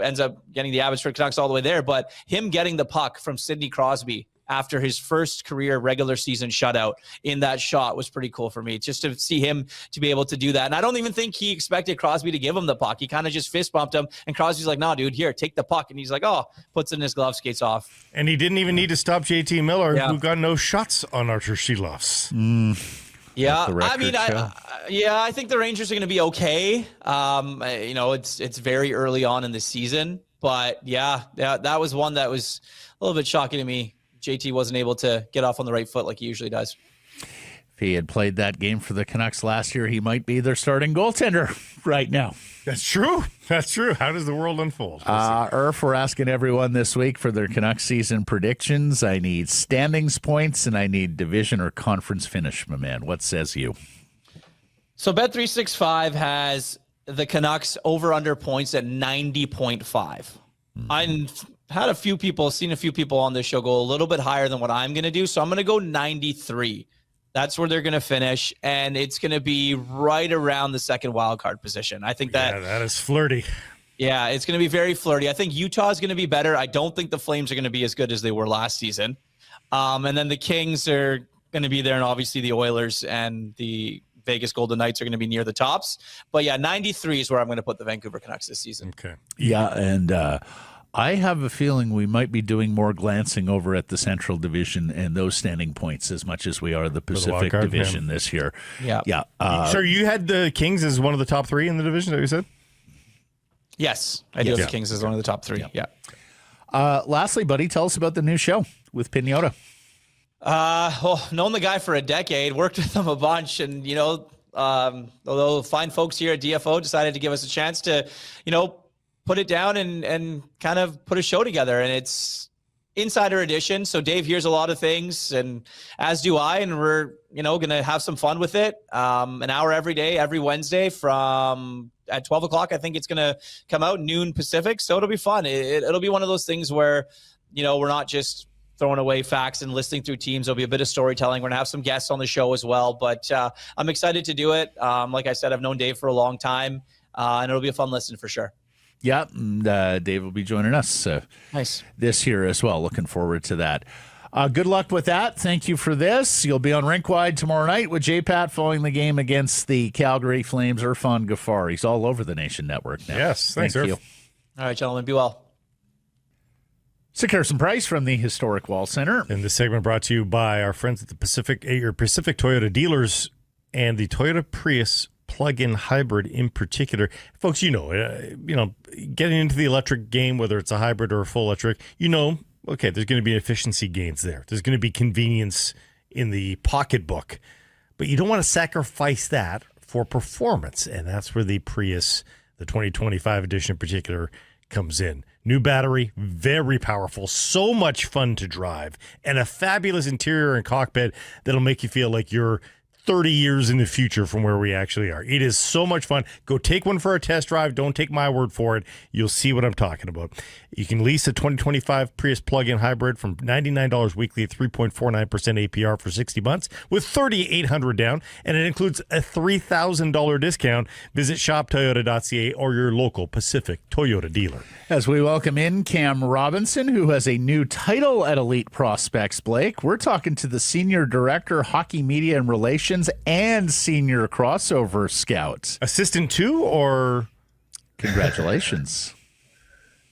ends up getting the Abbotsford Canucks all the way there. But him getting the puck from Sidney Crosby after his first career regular season shutout in that shot was pretty cool for me, just to see him to be able to do that. And I don't even think he expected Crosby to give him the puck. He kind of just fist bumped him, and Crosby's like, "No, dude, here, take the puck." And he's like, "Oh," puts it in his glove, skates off.
And he didn't even need to stop JT Miller, who got no shots on Arturs Silovs.
Yeah, I mean, I think the Rangers are going to be okay. It's very early on in the season, but yeah, that was one that was a little bit shocking to me. JT wasn't able to get off on the right foot like he usually does.
If he had played that game for the Canucks last year, he might be their starting goaltender right now.
That's true. That's true. How does the world unfold?
Irf, we're asking everyone this week for their Canucks season predictions. I need standings points, and I need division or conference finish, my man. What says you?
So Bet365 has the Canucks over-under points at 90.5. I had seen a few people on this show go a little bit higher than what I'm going to do. So I'm going to go 93. That's where they're going to finish. And it's going to be right around the second wild card position. I think
that is flirty.
Yeah, it's going to be very flirty. I think Utah is going to be better. I don't think the Flames are going to be as good as they were last season. And then the Kings are going to be there. And obviously the Oilers and the Vegas Golden Knights are going to be near the tops. But yeah, 93 is where I'm going to put the Vancouver Canucks this season.
Okay.
Yeah, and I have a feeling we might be doing more glancing over at the Central Division and those standing points as much as we are the Pacific Division this year.
Yeah.
So you had the Kings as one of the top 3 in the division, that you said?
Yes, I do have the Kings as one of the top 3. Yeah.
Lastly, buddy, tell us about the new show with Pinota.
Known the guy for a decade, worked with him a bunch, and although fine folks here at DFO decided to give us a chance to, put it down and kind of put a show together. And it's Insider Edition. So Dave hears a lot of things, and as do I, and we're, going to have some fun with it. An hour every day, every Wednesday at 12 o'clock. I think it's going to come out noon Pacific. So it'll be fun. It'll be one of those things where, we're not just throwing away facts and listing through teams. There'll be a bit of storytelling. We're going to have some guests on the show as well, but I'm excited to do it. Like I said, I've known Dave for a long time, and it'll be a fun listen for sure.
Yeah, Dave will be joining us
nice
this year as well. Looking forward to that. Good luck with that. Thank you for this. You'll be on RinkWide tomorrow night with J-Pat following the game against the Calgary Flames. Irfaan Gafar. He's all over the Nation Network now.
Yes, thanks,
Thank you.
All right, gentlemen, be well.
Sick Harrison Price from the Historic Wall Center.
And this segment brought to you by our friends at the Pacific Toyota dealers and the Toyota Prius plug-in hybrid in particular. Folks, getting into the electric game, whether it's a hybrid or a full electric, okay, there's going to be efficiency gains there. There's going to be convenience in the pocketbook, but you don't want to sacrifice that for performance. And that's where the Prius, the 2025 edition in particular, comes in. New battery, very powerful, so much fun to drive, and a fabulous interior and cockpit that'll make you feel like you're 30 years in the future from where we actually are. It is so much fun. Go take one for a test drive. Don't take my word for it. You'll see what I'm talking about. You can lease a 2025 Prius plug-in hybrid from $99 weekly at 3.49% APR for 60 months with $3,800 down, and it includes a $3,000 discount. Visit shoptoyota.ca or your local Pacific Toyota dealer.
As we welcome in Cam Robinson, who has a new title at Elite Prospects, Blake. We're talking to the Senior Director, Hockey Media and Relations and Senior Crossover Scout.
Assistant 2 or?
Congratulations.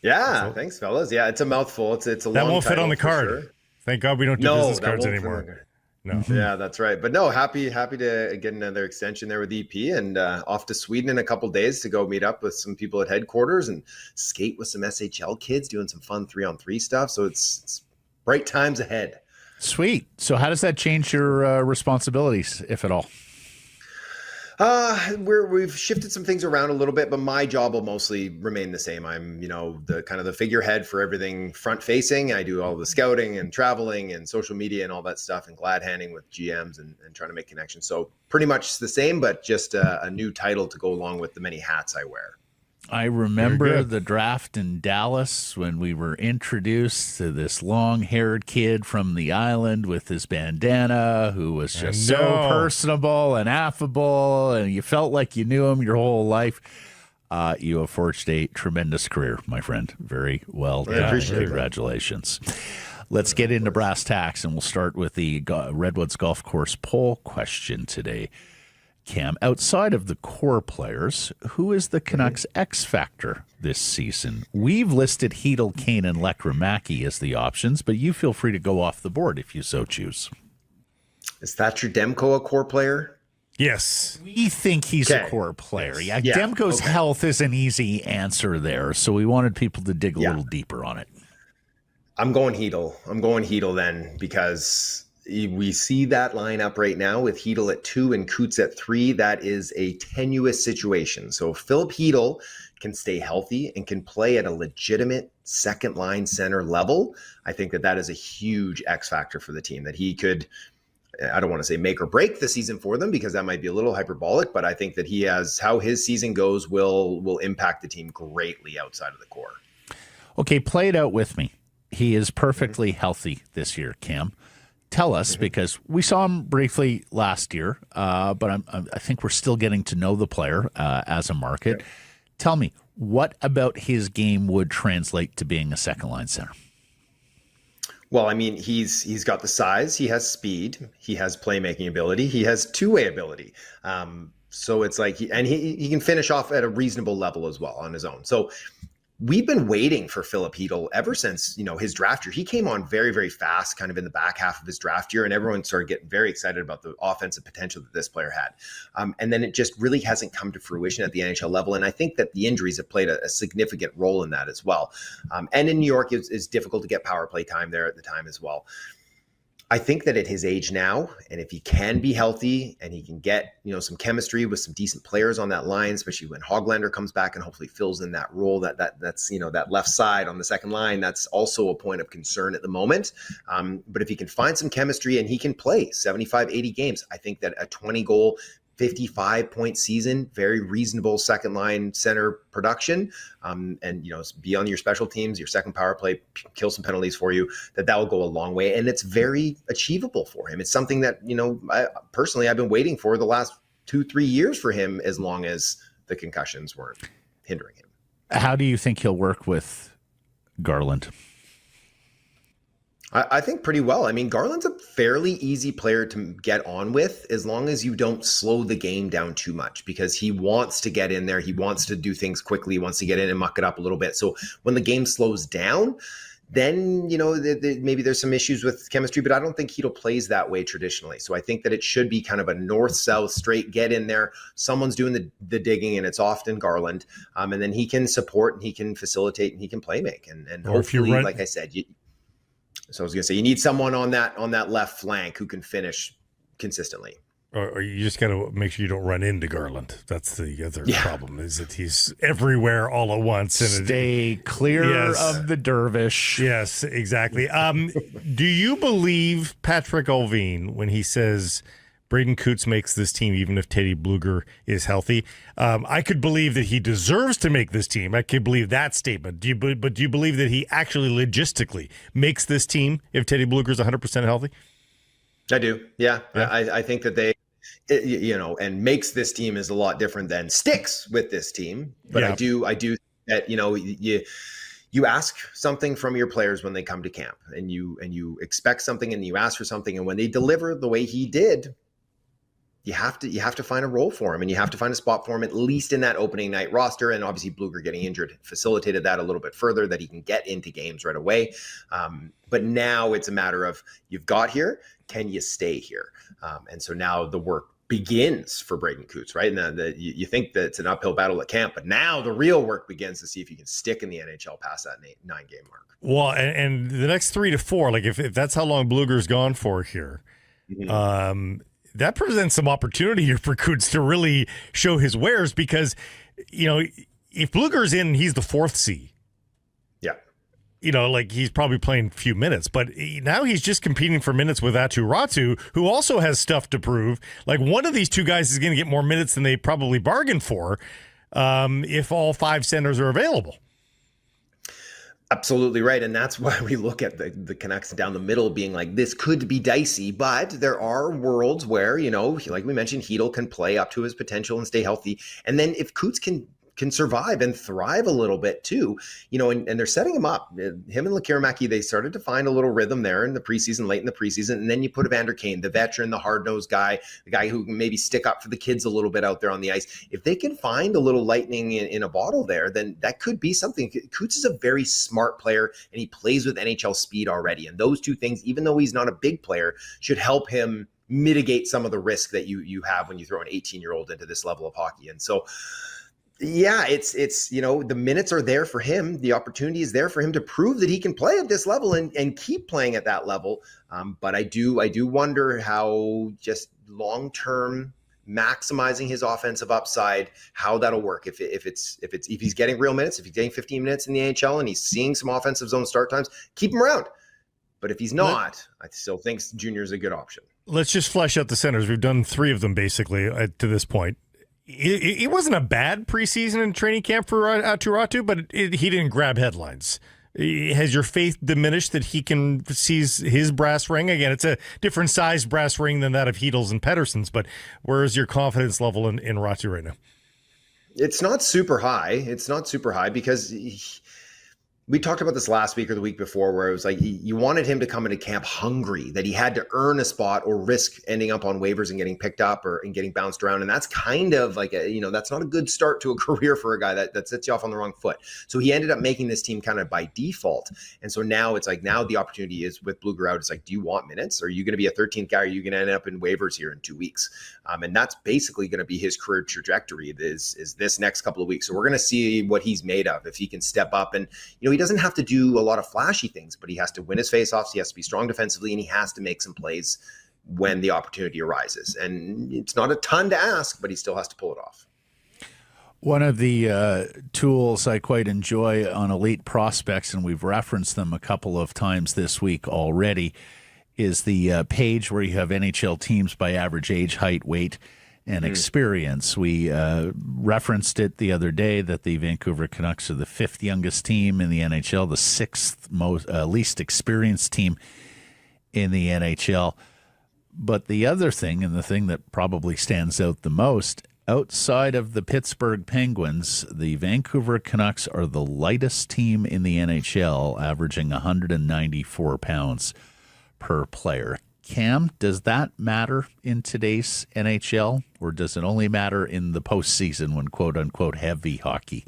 Yeah, thanks, fellas. Yeah, it's a mouthful. It's a long
that won't fit
title
on the card.
Sure.
Thank God we don't do business cards anymore. No.
Yeah, that's right. But no, happy to get another extension there with EP, and off to Sweden in a couple days to go meet up with some people at headquarters and skate with some SHL kids, doing some fun 3-on-3 stuff. So it's bright times ahead.
Sweet. So how does that change your responsibilities, if at all?
We've shifted some things around a little bit, but my job will mostly remain the same. I'm, the kind of the figurehead for everything front facing. I do all the scouting and traveling and social media and all that stuff, and glad handing with GMs and trying to make connections. So pretty much the same, but just a new title to go along with the many hats I wear.
I remember the draft in Dallas when we were introduced to this long-haired kid from the island with his bandana who was just so personable and affable, and you felt like you knew him your whole life. You have forged a tremendous career, my friend. Very well done. Congratulations. Let's get into brass tacks, and we'll start with the Redwoods Golf Course poll question today. Cam, outside of the core players, who is the Canucks X-factor this season? We've listed Chytil, Kane, and Lekramaki as the options, but you feel free to go off the board if you so choose.
Is Thatcher Demko a core player?
Yes.
We think he's a core player. Yeah, Demko's health is an easy answer there, so we wanted people to dig a little deeper on it.
I'm going Chytil then, because we see that lineup right now with Chytil at 2 and Cootes at 3. That is a tenuous situation. So if Filip Chytil can stay healthy and can play at a legitimate second line center level, I think that is a huge X factor for the team, that he could, I don't want to say make or break the season for them, because that might be a little hyperbolic, but I think that he has, how his season goes will impact the team greatly outside of the core.
Okay, play it out with me. He is perfectly healthy this year, Cam. Tell us, because we saw him briefly last year, but I think we're still getting to know the player as a market. Yeah. Tell me, what about his game would translate to being a second-line center?
Well, I mean, he's got the size, he has speed, he has playmaking ability, he has two-way ability. So it's like, he can finish off at a reasonable level as well on his own. So we've been waiting for Filip Chytil ever since, his draft year. He came on very, very fast, kind of in the back half of his draft year, and everyone started getting very excited about the offensive potential that this player had. And then it just really hasn't come to fruition at the NHL level. And I think that the injuries have played a significant role in that as well. And in New York, it's difficult to get power play time there at the time as well. I think that at his age now, and if he can be healthy and he can get, some chemistry with some decent players on that line, especially when Hoglander comes back and hopefully fills in that role, that's, that left side on the second line, that's also a point of concern at the moment. But if he can find some chemistry and he can play 75, 80 games, I think that a 20-goal, 55-point season, very reasonable second line center production, and be on your special teams, your second power play, kill some penalties for you, that will go a long way, and it's very achievable for him. It's something that I've been waiting for the last 2-3 years for him, as long as the concussions weren't hindering him.
How do you think he'll work with Garland?
I think pretty well. I mean, Garland's a fairly easy player to get on with, as long as you don't slow the game down too much, because he wants to get in there. He wants to do things quickly. He wants to get in and muck it up a little bit. So when the game slows down, then, maybe there's some issues with chemistry, but I don't think Chytil plays that way traditionally. So I think that it should be kind of a north-south straight, get in there. Someone's doing the digging, and it's often Garland. And then he can support and he can facilitate and he can play make. And hopefully, like I said, so I was going to say, you need someone on that left flank who can finish consistently.
Or you just got to make sure you don't run into Garland. That's the other problem, is that he's everywhere all at once. And
Stay clear of the dervish.
Yes, exactly. Do you believe Patrick Olveen when he says Braden Coots makes this team even if Teddy Bluger is healthy? I could believe that he deserves to make this team. I could believe that statement. Do you believe that he actually logistically makes this team if Teddy Bluger is 100% healthy?
I do. Yeah. I think that they, and makes this team is a lot different than sticks with this team. But I do that, you ask something from your players when they come to camp, and you expect something and you ask for something. And when they deliver the way he did, you have to find a role for him, and you have to find a spot for him, at least in that opening night roster. And obviously Bluger getting injured facilitated that a little bit further, that he can get into games right away. But now it's a matter of, you've got here, can you stay here? And so now the work begins for Braden Coots, right? And you think that it's an uphill battle at camp, but now the real work begins to see if you can stick in the NHL past that 9-game mark.
Well, and the next 3 to 4, like if that's how long Bluger's gone for here, that presents some opportunity here for Coots to really show his wares, because, if Bluger's in, he's the 4th C. Yeah. He's probably playing a few minutes, but now he's just competing for minutes with Räty, who also has stuff to prove. Like, one of these two guys is going to get more minutes than they probably bargained for, if all 5 centers are available.
Absolutely right. And that's why we look at the Canucks down the middle being like, this could be dicey, but there are worlds where, like we mentioned, Chytil can play up to his potential and stay healthy. And then if Coots can survive and thrive a little bit too, and they're setting him up. Him and Lekirmäki, they started to find a little rhythm there in the preseason, late in the preseason. And then you put Evander Kane, the veteran, the hard-nosed guy, the guy who can maybe stick up for the kids a little bit out there on the ice. If they can find a little lightning in a bottle there, then that could be something. Coots is a very smart player, and he plays with NHL speed already. And those two things, even though he's not a big player, should help him mitigate some of the risk that you have when you throw an 18-year-old into this level of hockey. And so, yeah, it's the minutes are there for him. The opportunity is there for him to prove that he can play at this level and keep playing at that level. But I do wonder how just long-term maximizing his offensive upside, how that'll work. If he's getting real minutes, if he's getting 15 minutes in the NHL and he's seeing some offensive zone start times, keep him around. But if he's not, I still think Junior is a good option.
Let's just flesh out the centers. We've done 3 of them basically to this point. It wasn't a bad preseason and training camp for Räty, but he didn't grab headlines. Has your faith diminished that he can seize his brass ring? Again, it's a different size brass ring than that of Chytil's and Pettersson's, but where is your confidence level in Räty right now?
It's not super high. It's not super high because we talked about this last week or the week before, where it was like you wanted him to come into camp hungry, that he had to earn a spot or risk ending up on waivers and getting picked up and getting bounced around. And that's kind of like, that's not a good start to a career for a guy that sets you off on the wrong foot. So he ended up making this team kind of by default. And so now it's like, now the opportunity is with Bluger out. It's like, do you want minutes? Are you going to be a 13th guy? Or are you going to end up in waivers here in 2 weeks? And that's basically going to be his career trajectory is this next couple of weeks. So we're going to see what he's made of, if he can step up. And, he doesn't have to do a lot of flashy things, but he has to win his faceoffs. He has to be strong defensively, and he has to make some plays when the opportunity arises. And it's not a ton to ask, but he still has to pull it off.
One of the tools I quite enjoy on elite prospects, and we've referenced them a couple of times this week already, is the page where you have NHL teams by average age, height, weight, and experience. We referenced it the other day that the Vancouver Canucks are the 5th youngest team in the NHL, the 6th least experienced team in the NHL. But the other thing, and the thing that probably stands out the most, outside of the Pittsburgh Penguins, the Vancouver Canucks are the lightest team in the NHL, averaging 194 pounds per player. Cam, does that matter in today's NHL, or does it only matter in the postseason when quote-unquote heavy hockey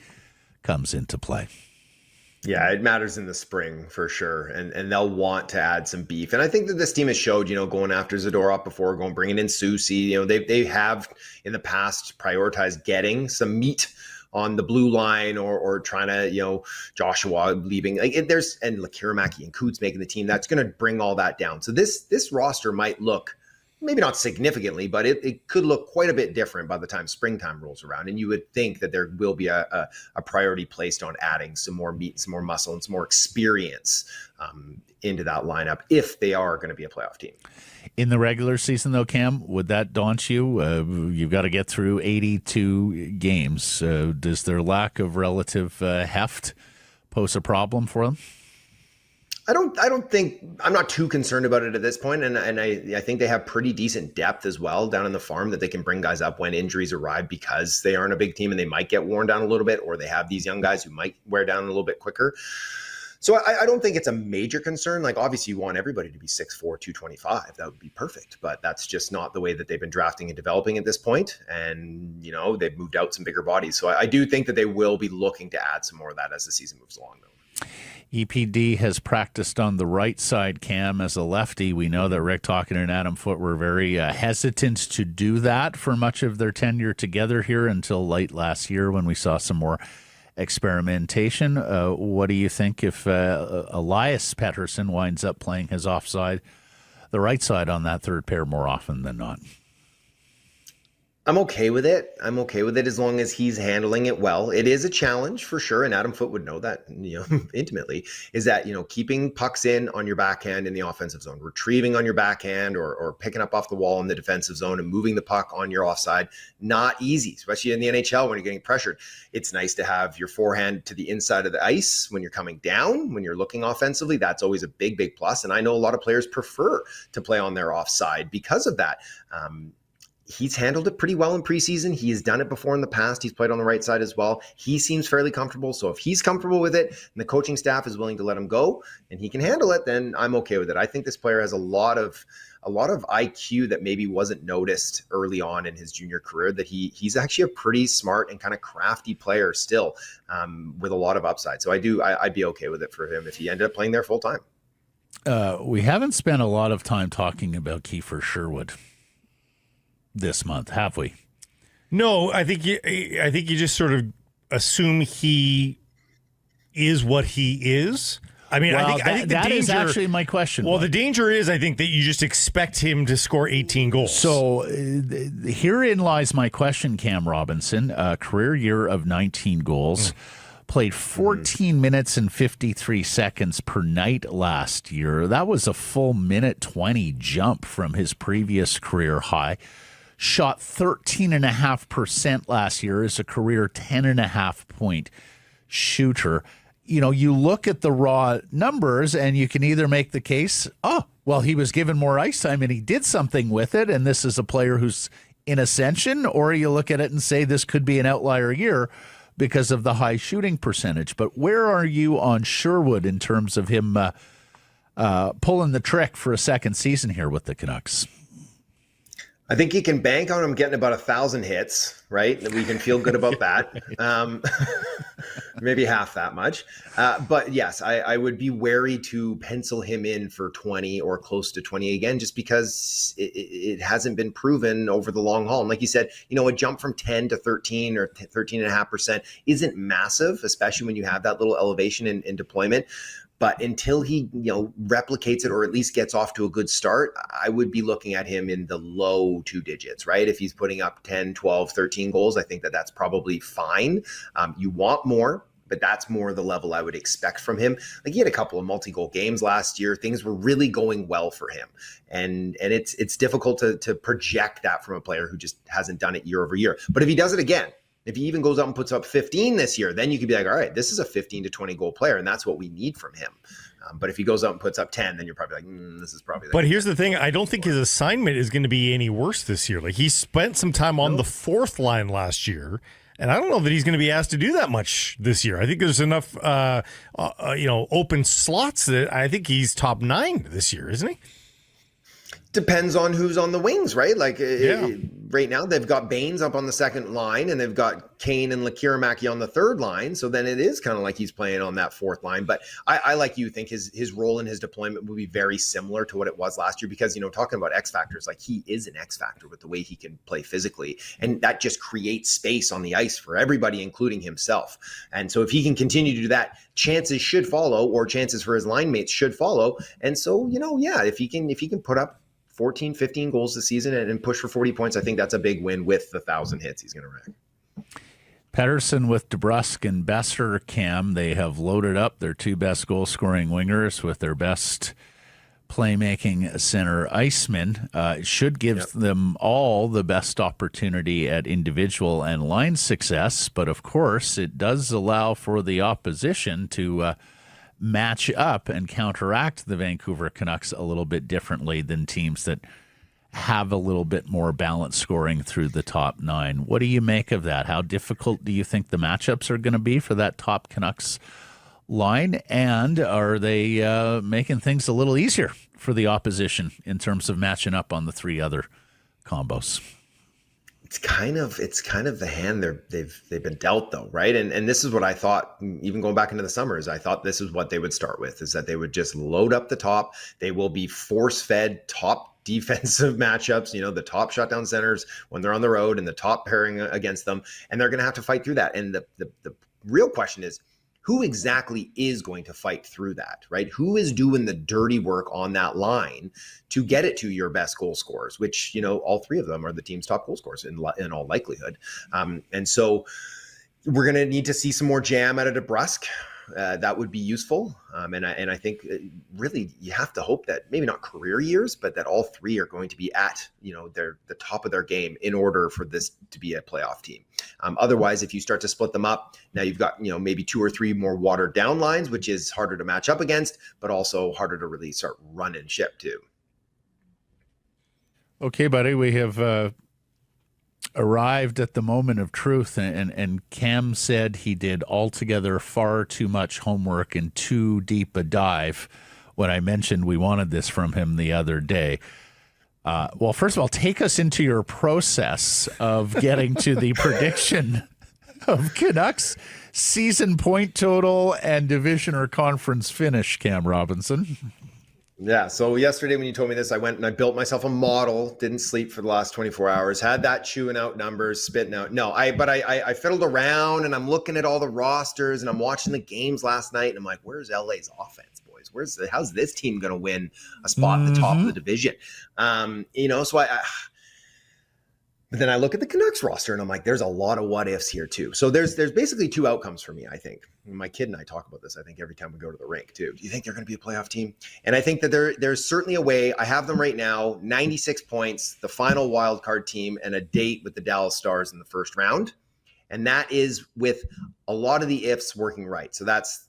comes into play?
Yeah, it matters in the spring for sure, and they'll want to add some beef. And I think that this team has showed, going after Zadorov before, bringing in Susie. They have in the past prioritized getting some meat on the blue line or trying to, Joshua leaving. And Kiramaki and Cootes making the team. That's going to bring all that down. So this roster might look, maybe not significantly, but it could look quite a bit different by the time springtime rolls around. And you would think that there will be a priority placed on adding some more meat, some more muscle, and some more experience into that lineup if they are going to be a playoff team.
In the regular season, though, Cam, would that daunt you? You've got to get through 82 games. Does their lack of relative heft pose a problem for them?
I don't think, I'm not too concerned about it at this point, and I think they have pretty decent depth as well down in the farm that they can bring guys up when injuries arrive, because they aren't a big team and they might get worn down a little bit, or they have these young guys who might wear down a little bit quicker. So I don't think it's a major concern. Like, obviously you want everybody to be 6'4", 225. That would be perfect, but that's just not the way that they've been drafting and developing at this point. And, they've moved out some bigger bodies. So I do think that they will be looking to add some more of that as the season moves along, though.
EPD has practiced on the right side, Cam, as a lefty. We know that Rick Tocchet and Adam Foote were very hesitant to do that for much of their tenure together here until late last year when we saw some more experimentation. What do you think if Elias Pettersson winds up playing his offside, the right side on that third pair more often than not?
I'm okay with it. I'm okay with it as long as he's handling it well. It is a challenge for sure, and Adam Foote would know that, intimately, is that, keeping pucks in on your backhand in the offensive zone, retrieving on your backhand or picking up off the wall in the defensive zone and moving the puck on your offside, not easy, especially in the NHL when you're getting pressured. It's nice to have your forehand to the inside of the ice when you're coming down, when you're looking offensively. That's always a big, big plus, and I know a lot of players prefer to play on their offside because of that. He's handled it pretty well in preseason. He has done it before in the past. He's played on the right side as well. He seems fairly comfortable. So if he's comfortable with it and the coaching staff is willing to let him go and he can handle it, then I'm okay with it. I think this player has a lot of IQ that maybe wasn't noticed early on in his junior career, that he's actually a pretty smart and kind of crafty player still, with a lot of upside. So I'd be okay with it for him if he ended up playing there full time.
We haven't spent a lot of time talking about Kiefer Sherwood this month, have we?
No, I think you just sort of assume he is what he is. I mean,
well,
I think the
that
danger
is actually my question.
Well, the danger is, I think, that you just expect him to score 18 goals.
So herein lies my question, Cam Robinson. A career year of 19 goals. Played 14 minutes and 53 seconds per night last year. That was a full minute 20 jump from his previous career high. Shot 13.5% last year as a career 10.5 point shooter. You look at the raw numbers and you can either make the case, he was given more ice time and he did something with it, and this is a player who's in ascension, or you look at it and say this could be an outlier year because of the high shooting percentage. But where are you on Sherwood in terms of him pulling the trick for a second season here with the Canucks?
I think you can bank on him getting about 1,000 hits, right? We can feel good about that. maybe half that much. But yes, I would be wary to pencil him in for 20 or close to 20 again, just because it hasn't been proven over the long haul. And like you said, a jump from 10 to 13 or 13.5% isn't massive, especially when you have that little elevation in deployment. But until he, replicates it or at least gets off to a good start, I would be looking at him in the low 2 digits, right? If he's putting up 10, 12, 13 goals, I think that's probably fine. You want more, but that's more the level I would expect from him. Like, he had a couple of multi-goal games last year. Things were really going well for him. And it's difficult to project that from a player who just hasn't done it year over year. But if he does it again, if he even goes up and puts up 15 this year, then you could be like, all right, this is a 15 to 20 goal player, and that's what we need from him. But if he goes up and puts up 10, then you're probably like, this is probably.
But here's the thing. I don't think his assignment is going to be any worse this year. Like, he spent some time on the fourth line last year, and I don't know that he's going to be asked to do that much this year. I think there's enough, open slots that I think he's top 9 this year, isn't he?
Depends on who's on the wings, right? Like, right now they've got Baines up on the second line, and they've got Kane and Lekkerimäki on the third line. So then it is kind of like he's playing on that fourth line. But I like you think his role in his deployment will be very similar to what it was last year, because, talking about X factors, like, he is an X factor with the way he can play physically. And that just creates space on the ice for everybody, including himself. And so if he can continue to do that, chances should follow, or chances for his line mates should follow. And so, if he can put up 14, 15 goals this season and push for 40 points, I think that's a big win with the 1,000 hits he's going to rack.
Pettersson with DeBrusk and Besser, Cam, they have loaded up their 2 best goal-scoring wingers with their best playmaking center iceman. It should give them all the best opportunity at individual and line success, but of course it does allow for the opposition to match up and counteract the Vancouver Canucks a little bit differently than teams that have a little bit more balanced scoring through the top 9. What do you make of that? How difficult do you think the matchups are going to be for that top Canucks line? And are they making things a little easier for the opposition in terms of matching up on the 3 other combos?
It's kind of the hand they've been dealt, though, right? And this is what I thought, even going back into the summers, I thought this is what they would start with, is that they would just load up the top. They will be force-fed top defensive matchups, the top shutdown centers when they're on the road and the top pairing against them, and they're going to have to fight through that. And the real question is, who exactly is going to fight through that, right? Who is doing the dirty work on that line to get it to your best goal scorers, which, all 3 of them are the team's top goal scorers in all likelihood. And so we're going to need to see some more jam out of DeBrusk. That would be useful. And I think really you have to hope that maybe not career years, but that all 3 are going to be at, the top of their game in order for this to be a playoff team. Otherwise, if you start to split them up, now you've got, maybe 2 or 3 more watered down lines, which is harder to match up against, but also harder to really start running ship too. Okay, buddy, we have arrived at the moment of truth, and Cam said he did altogether far too much homework and too deep a dive when I mentioned we wanted this from him the other day. Well, first of all, take us into your process of getting to the prediction of Canucks season point total and division or conference finish, Cam Robinson. Yeah, so yesterday when you told me this, I went and I built myself a model, didn't sleep for the last 24 hours, had that chewing out numbers, spitting out. No, but I fiddled around and I'm looking at all the rosters and I'm watching the games last night and I'm like, where's LA's offense, boys? How's this team going to win a spot at the top of the division? So but then I look at the Canucks roster and I'm like, there's a lot of what ifs here too. So there's basically 2 outcomes for me, I think. My kid and I talk about this, I think, every time we go to the rink too. Do you think they're going to be a playoff team? And I think that there's certainly a way. I have them right now, 96 points, the final wild card team, and a date with the Dallas Stars in the first round. And that is with a lot of the ifs working right. So that's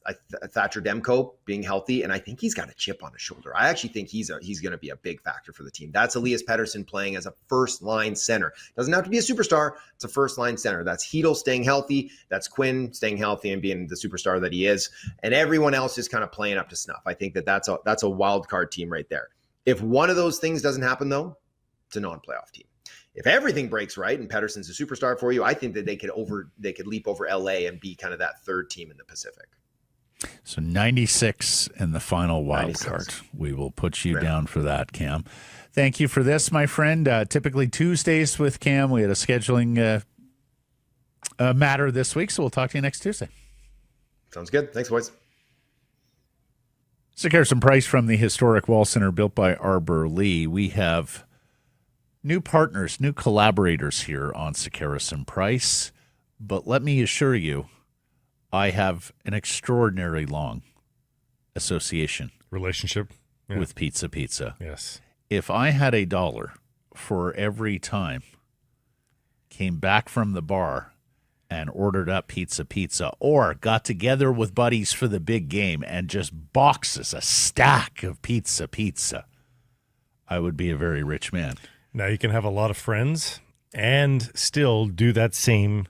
Thatcher Demko being healthy, and I think he's got a chip on his shoulder. I actually think he's going to be a big factor for the team. That's Elias Pettersson playing as a first-line center. Doesn't have to be a superstar. It's a first-line center. That's Chytil staying healthy. That's Quinn staying healthy and being the superstar that he is. And everyone else is kind of playing up to snuff. I think that's a wild card team right there. If one of those things doesn't happen, though, it's a non-playoff team. If everything breaks right and Pettersson's a superstar for you, I think that they could leap over LA and be kind of that third team in the Pacific.
So 96 in the final wild
96.
card. We will put you down for that, Cam. Thank you for this, my friend. Typically Tuesdays with Cam. We had a scheduling matter this week, so we'll talk to you next Tuesday.
Sounds good. Thanks, boys.
Sekeres & Price from the historic Wall Center built by Arbor Lee. We have new partners, new collaborators here on Sekeres & Price. But let me assure you, I have an extraordinarily long association
Relationship
with Pizza.
Yes.
If I had $1 for every time came back from the bar and ordered up pizza, or got together with buddies for the big game and just boxes, a stack of pizza, I would be a very rich man.
Now you can have a lot of friends and still do that same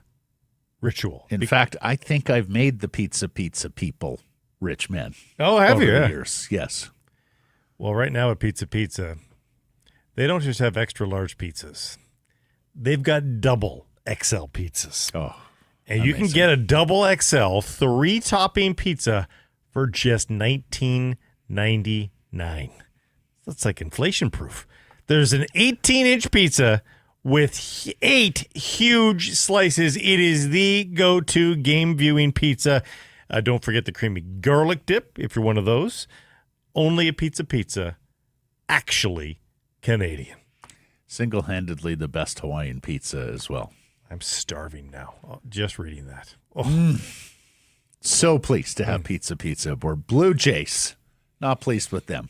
ritual.
In fact, I think I've made the pizza people rich men.
Oh, have
over
you?
the years. Yes.
Well, right now at Pizza, they don't just have extra large pizzas. They've got double XL pizzas.
Oh,
and you can get a double XL 3-topping pizza for just $19.99. That's like inflation proof. There's an 18-inch pizza with 8 huge slices. It is the go-to game viewing pizza. Don't forget the creamy garlic dip if you're one of those. Only a Pizza, actually Canadian.
Single-handedly the best Hawaiian pizza as well.
I'm starving now, just reading that. Oh.
So pleased to have Pizza aboard. Blue Jays, not pleased with them.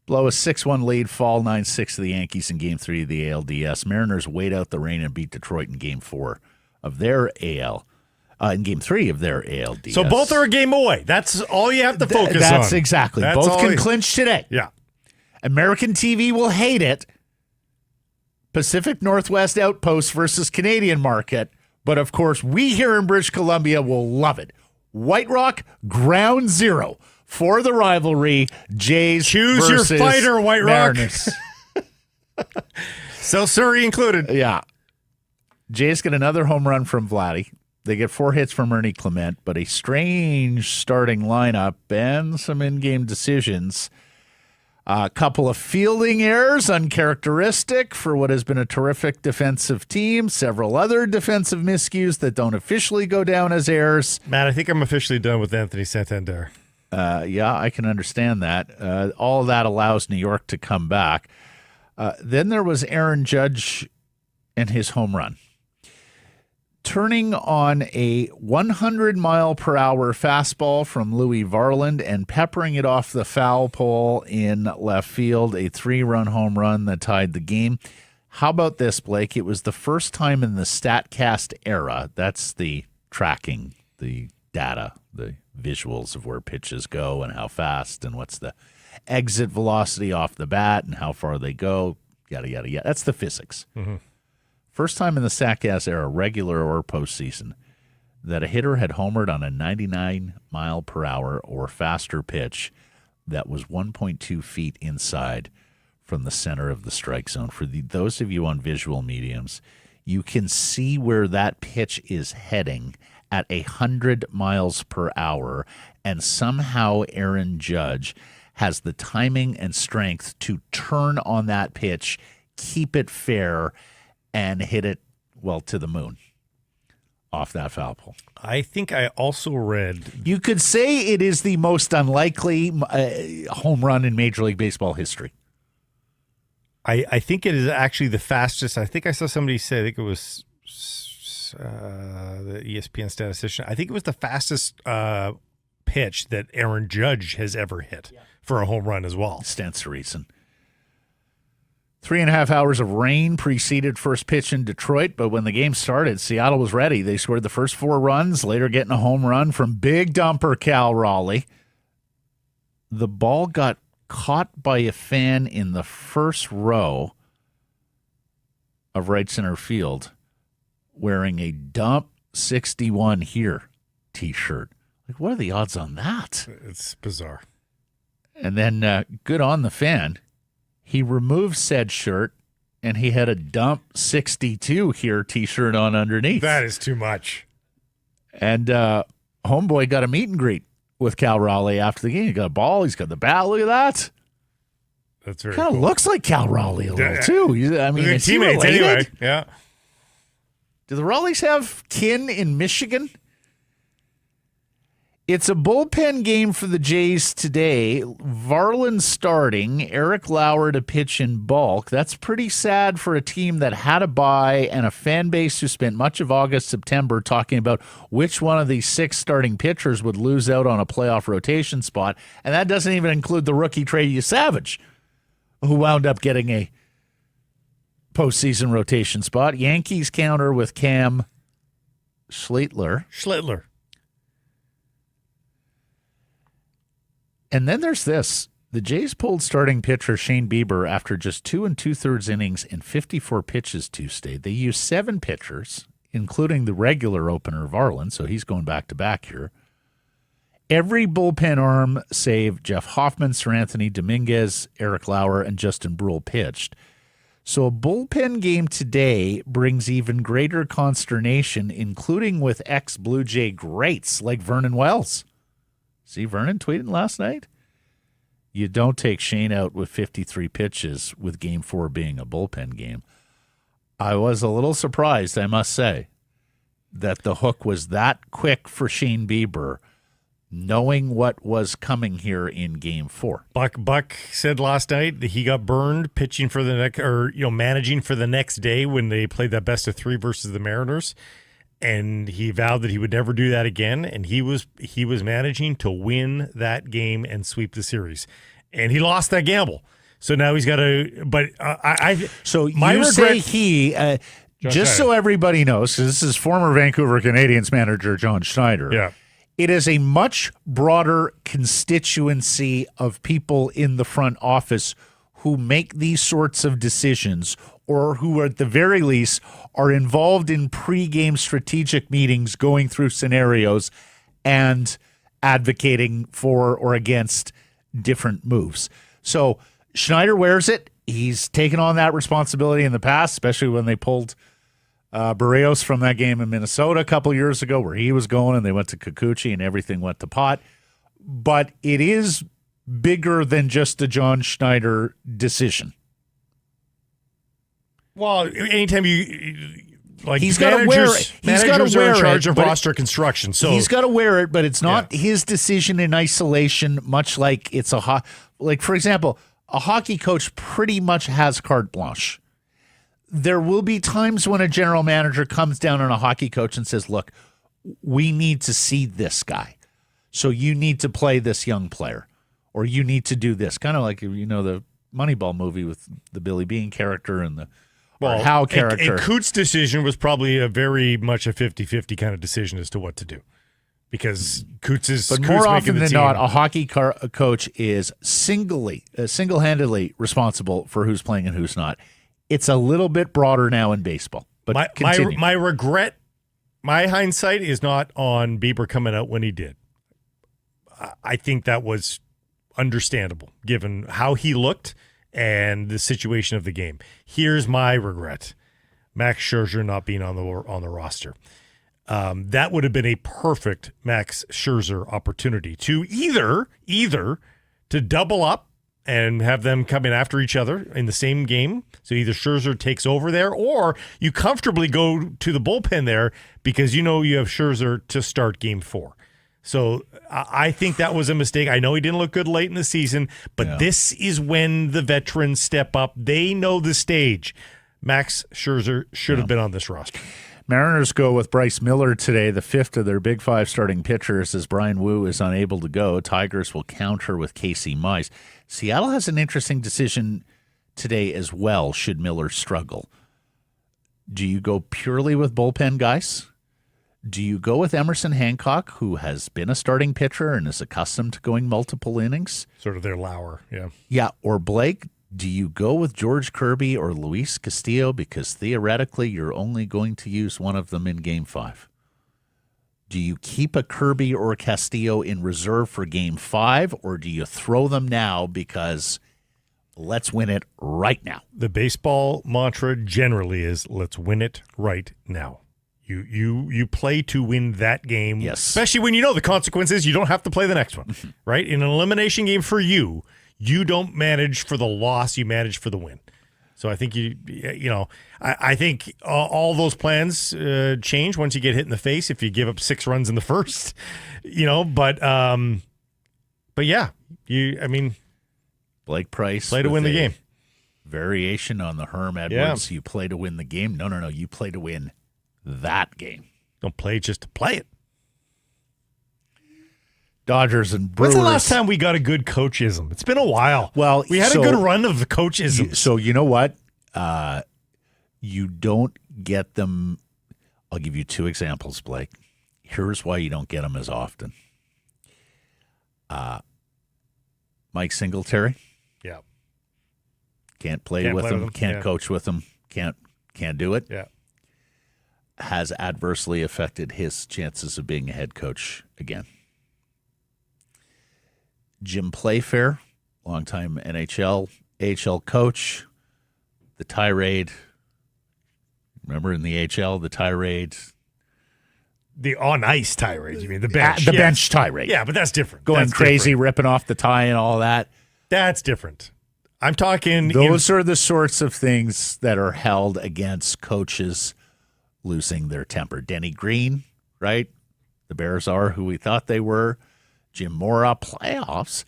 Blow a 6-1 lead, fall 9-6 to the Yankees in Game 3 of the ALDS. Mariners wait out the rain and beat Detroit in Game 4 of their AL. In Game 3 of their ALDS.
So both are a game away. That's all you have to focus on.
That's exactly.
That's
both can clinch today.
Yeah.
American TV will hate it. Pacific Northwest Outpost versus Canadian Market. But, of course, we here in British Columbia will love it. White Rock, ground zero for the rivalry. Jays
Choose
versus
your fighter, White Rock.
Mariners.
So Surrey included.
Yeah. Jays get another home run from Vladdy. They get 4 hits from Ernie Clement, but a strange starting lineup and some in-game decisions. A couple of fielding errors, uncharacteristic for what has been a terrific defensive team. Several other defensive miscues that don't officially go down as errors.
Matt, I think I'm officially done with Anthony Santander.
Yeah, I can understand that. All of that allows New York to come back. Then there was Aaron Judge and his home run. Turning on a 100-mile-per-hour fastball from Louis Varland and peppering it off the foul pole in left field, a 3-run home run that tied the game. How about this, Blake? It was the first time in the StatCast era, that's the tracking, the data, the visuals of where pitches go and how fast and what's the exit velocity off the bat and how far they go, yada, yada, yada. That's the physics.
Mm-hmm.
First time in the StatCast era, regular or postseason, that a hitter had homered on a 99-mile-per-hour or faster pitch that was 1.2 feet inside from the center of the strike zone. For those of you on visual mediums, you can see where that pitch is heading at 100 miles per hour, and somehow Aaron Judge has the timing and strength to turn on that pitch, keep it fair, and hit it, well, to the moon off that foul pole.
I think I also read...
You could say it is the most unlikely home run in Major League Baseball history.
I think it is actually the fastest. I think I saw somebody say, I think it was the ESPN statistician. I think it was the fastest pitch that Aaron Judge has ever hit for a home run as well.
Stands to reason. 3.5 hours of rain preceded first pitch in Detroit, but when the game started, Seattle was ready. They scored the first 4 runs, later getting a home run from big dumper Cal Raleigh. The ball got caught by a fan in the first row of right center field wearing a Dump 61 Here t-shirt. Like, what are the odds on that?
It's bizarre.
And then good on the fan. He removed said shirt and he had a dump 62 here t-shirt on underneath.
That is too much.
And homeboy got a meet and greet with Cal Raleigh after the game. He got a ball. He's got the bat. Look at that.
That's very
kind of
cool.
looks like Cal Raleigh a little too. I mean,
they're
is he
teammates
related?
anyway. Yeah.
Do the Raleighs have kin in Michigan? It's a bullpen game for the Jays today. Varland starting, Eric Lauer to pitch in bulk. That's pretty sad for a team that had a bye and a fan base who spent much of August, September talking about which one of these 6 starting pitchers would lose out on a playoff rotation spot. And that doesn't even include the rookie Trey Savage, who wound up getting a postseason rotation spot. Yankees counter with Cam Schlittler. And then there's this. The Jays pulled starting pitcher Shane Bieber after just 2 2/3 innings and 54 pitches Tuesday. They used 7 pitchers, including the regular opener Varland, so he's going back-to-back here. Every bullpen arm save Jeff Hoffman, Sir Anthony Dominguez, Eric Lauer, and Justin Brule pitched. So a bullpen game today brings even greater consternation, including with ex-Blue Jay greats like Vernon Wells. See Vernon tweeting last night? You don't take Shane out with 53 pitches with Game 4 being a bullpen game. I was a little surprised, I must say, that the hook was that quick for Shane Bieber, knowing what was coming here in Game 4.
Buck said last night that he got burned pitching for the next, or managing for the next day when they played that best of 3 versus the Mariners. And he vowed that he would never do that again. And he was managing to win that game and sweep the series, and he lost that gamble. So now he's got to. But
So
my
you
regret,
say he, just so everybody knows, because this is former Vancouver Canadians manager John Schneider.
Yeah.
It is a much broader constituency of people in the front office who make these sorts of decisions, or who at the very least are involved in pre-game strategic meetings, going through scenarios and advocating for or against different moves. So Schneider wears it. He's taken on that responsibility in the past, especially when they pulled Barrios from that game in Minnesota a couple years ago where he was going and they went to Kikuchi and everything went to pot. But it is bigger than just a John Schneider decision.
well, anytime
He's got to wear it.
Managers are in charge of roster construction. So
he's got to wear it, but it's not his decision in isolation, much like it's like, for example, a hockey coach pretty much has carte blanche. There will be times when a general manager comes down on a hockey coach and says, look, we need to see this guy. So you need to play this young player, or you need to do this. Kind of like, the Moneyball movie with the Billy Bean character and the Howe character.
And Coots' decision was probably a very much a 50-50 kind of decision as to what to do. Because Coots is
But more often than not, a hockey coach is single-handedly responsible for who's playing and who's not. It's a little bit broader now in baseball. But
my regret, my hindsight is not on Bieber coming out when he did. I think that was understandable given how he looked and the situation of the game. Here's my regret: Max Scherzer not being on the roster. That would have been a perfect Max Scherzer opportunity to either to double up and have them come in after each other in the same game. So either Scherzer takes over there, or you comfortably go to the bullpen there because you have Scherzer to start Game 4. So I think that was a mistake. I know he didn't look good late in the season, but this is when the veterans step up. They know the stage. Max Scherzer should have been on this roster.
Mariners go with Bryce Miller today, the 5th of their Big 5 starting pitchers, as Brian Wu is unable to go. Tigers will counter with Casey Mize. Seattle has an interesting decision today as well, should Miller struggle. Do you go purely with bullpen guys? Do you go with Emerson Hancock, who has been a starting pitcher and is accustomed to going multiple innings?
Sort of their Lauer, yeah.
Yeah, or Blake, do you go with George Kirby or Luis Castillo, because theoretically you're only going to use one of them in Game 5? Do you keep a Kirby or Castillo in reserve for Game 5, or do you throw them now because let's win it right now.
The baseball mantra generally is let's win it right now. You play to win that game,
Yes.
especially when you know the consequences. You don't have to play the next one, right? In an elimination game for you don't manage for the loss, you manage for the win. So I think I think all those plans change once you get hit in the face if you give up 6 runs in the first, but yeah,
Blake Price
play to
with
win the
a
game.
Variation on the Herm Edwards. You play to win the game. No. You play to win that game.
Don't play just to play it.
Dodgers and Brewers.
When's the last time we got a good coachism? It's been a while.
Well,
we had a good run of the coachism.
So you know what? You don't get them. I'll give you 2 examples, Blake. Here's why you don't get them as often. Mike Singletary.
Yeah.
Can't play with him. Can't
Yeah.
coach with him. Can't do it.
Yeah.
Has adversely affected his chances of being a head coach again. Jim Playfair, longtime NHL, AHL coach, the tirade. Remember in the AHL, the tirade?
The on-ice tirade, you mean, the bench.
The bench tirade.
Yeah, but that's different.
Going
That's
crazy,
different.
ripping off the tie and all that.
That's different. I'm talking...
Those are the sorts of things that are held against coaches losing their temper. Denny Green, right? The Bears are who we thought they were. Jim Mora, playoffs.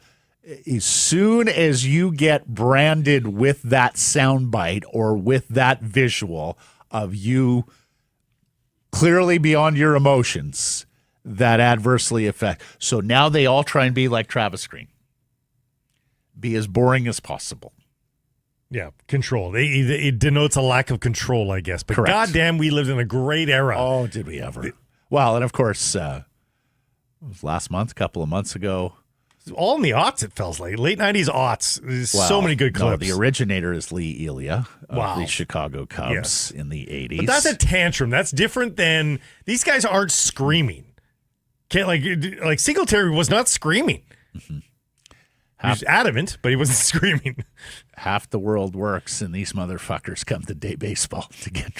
As soon as you get branded with that soundbite or with that visual of you clearly beyond your emotions, that adversely affect. So now they all try and be like Travis Green. Be as boring as possible.
Yeah, control. It denotes a lack of control, I guess. But
Correct.
goddamn, we lived in a great era.
Oh, did we ever? Well, and of course, it was last month, a couple of months ago.
All in the aughts, it feels like. Late 90s aughts. There's so many good clips.
No, the originator is Lee Elia of
Wow.
the Chicago Cubs in the 80s.
But that's a tantrum. That's different than... These guys aren't screaming. Can't like Singletary was not screaming.
Mm-hmm.
He was adamant, but he wasn't screaming.
Half the world works, and these motherfuckers come to day baseball to get.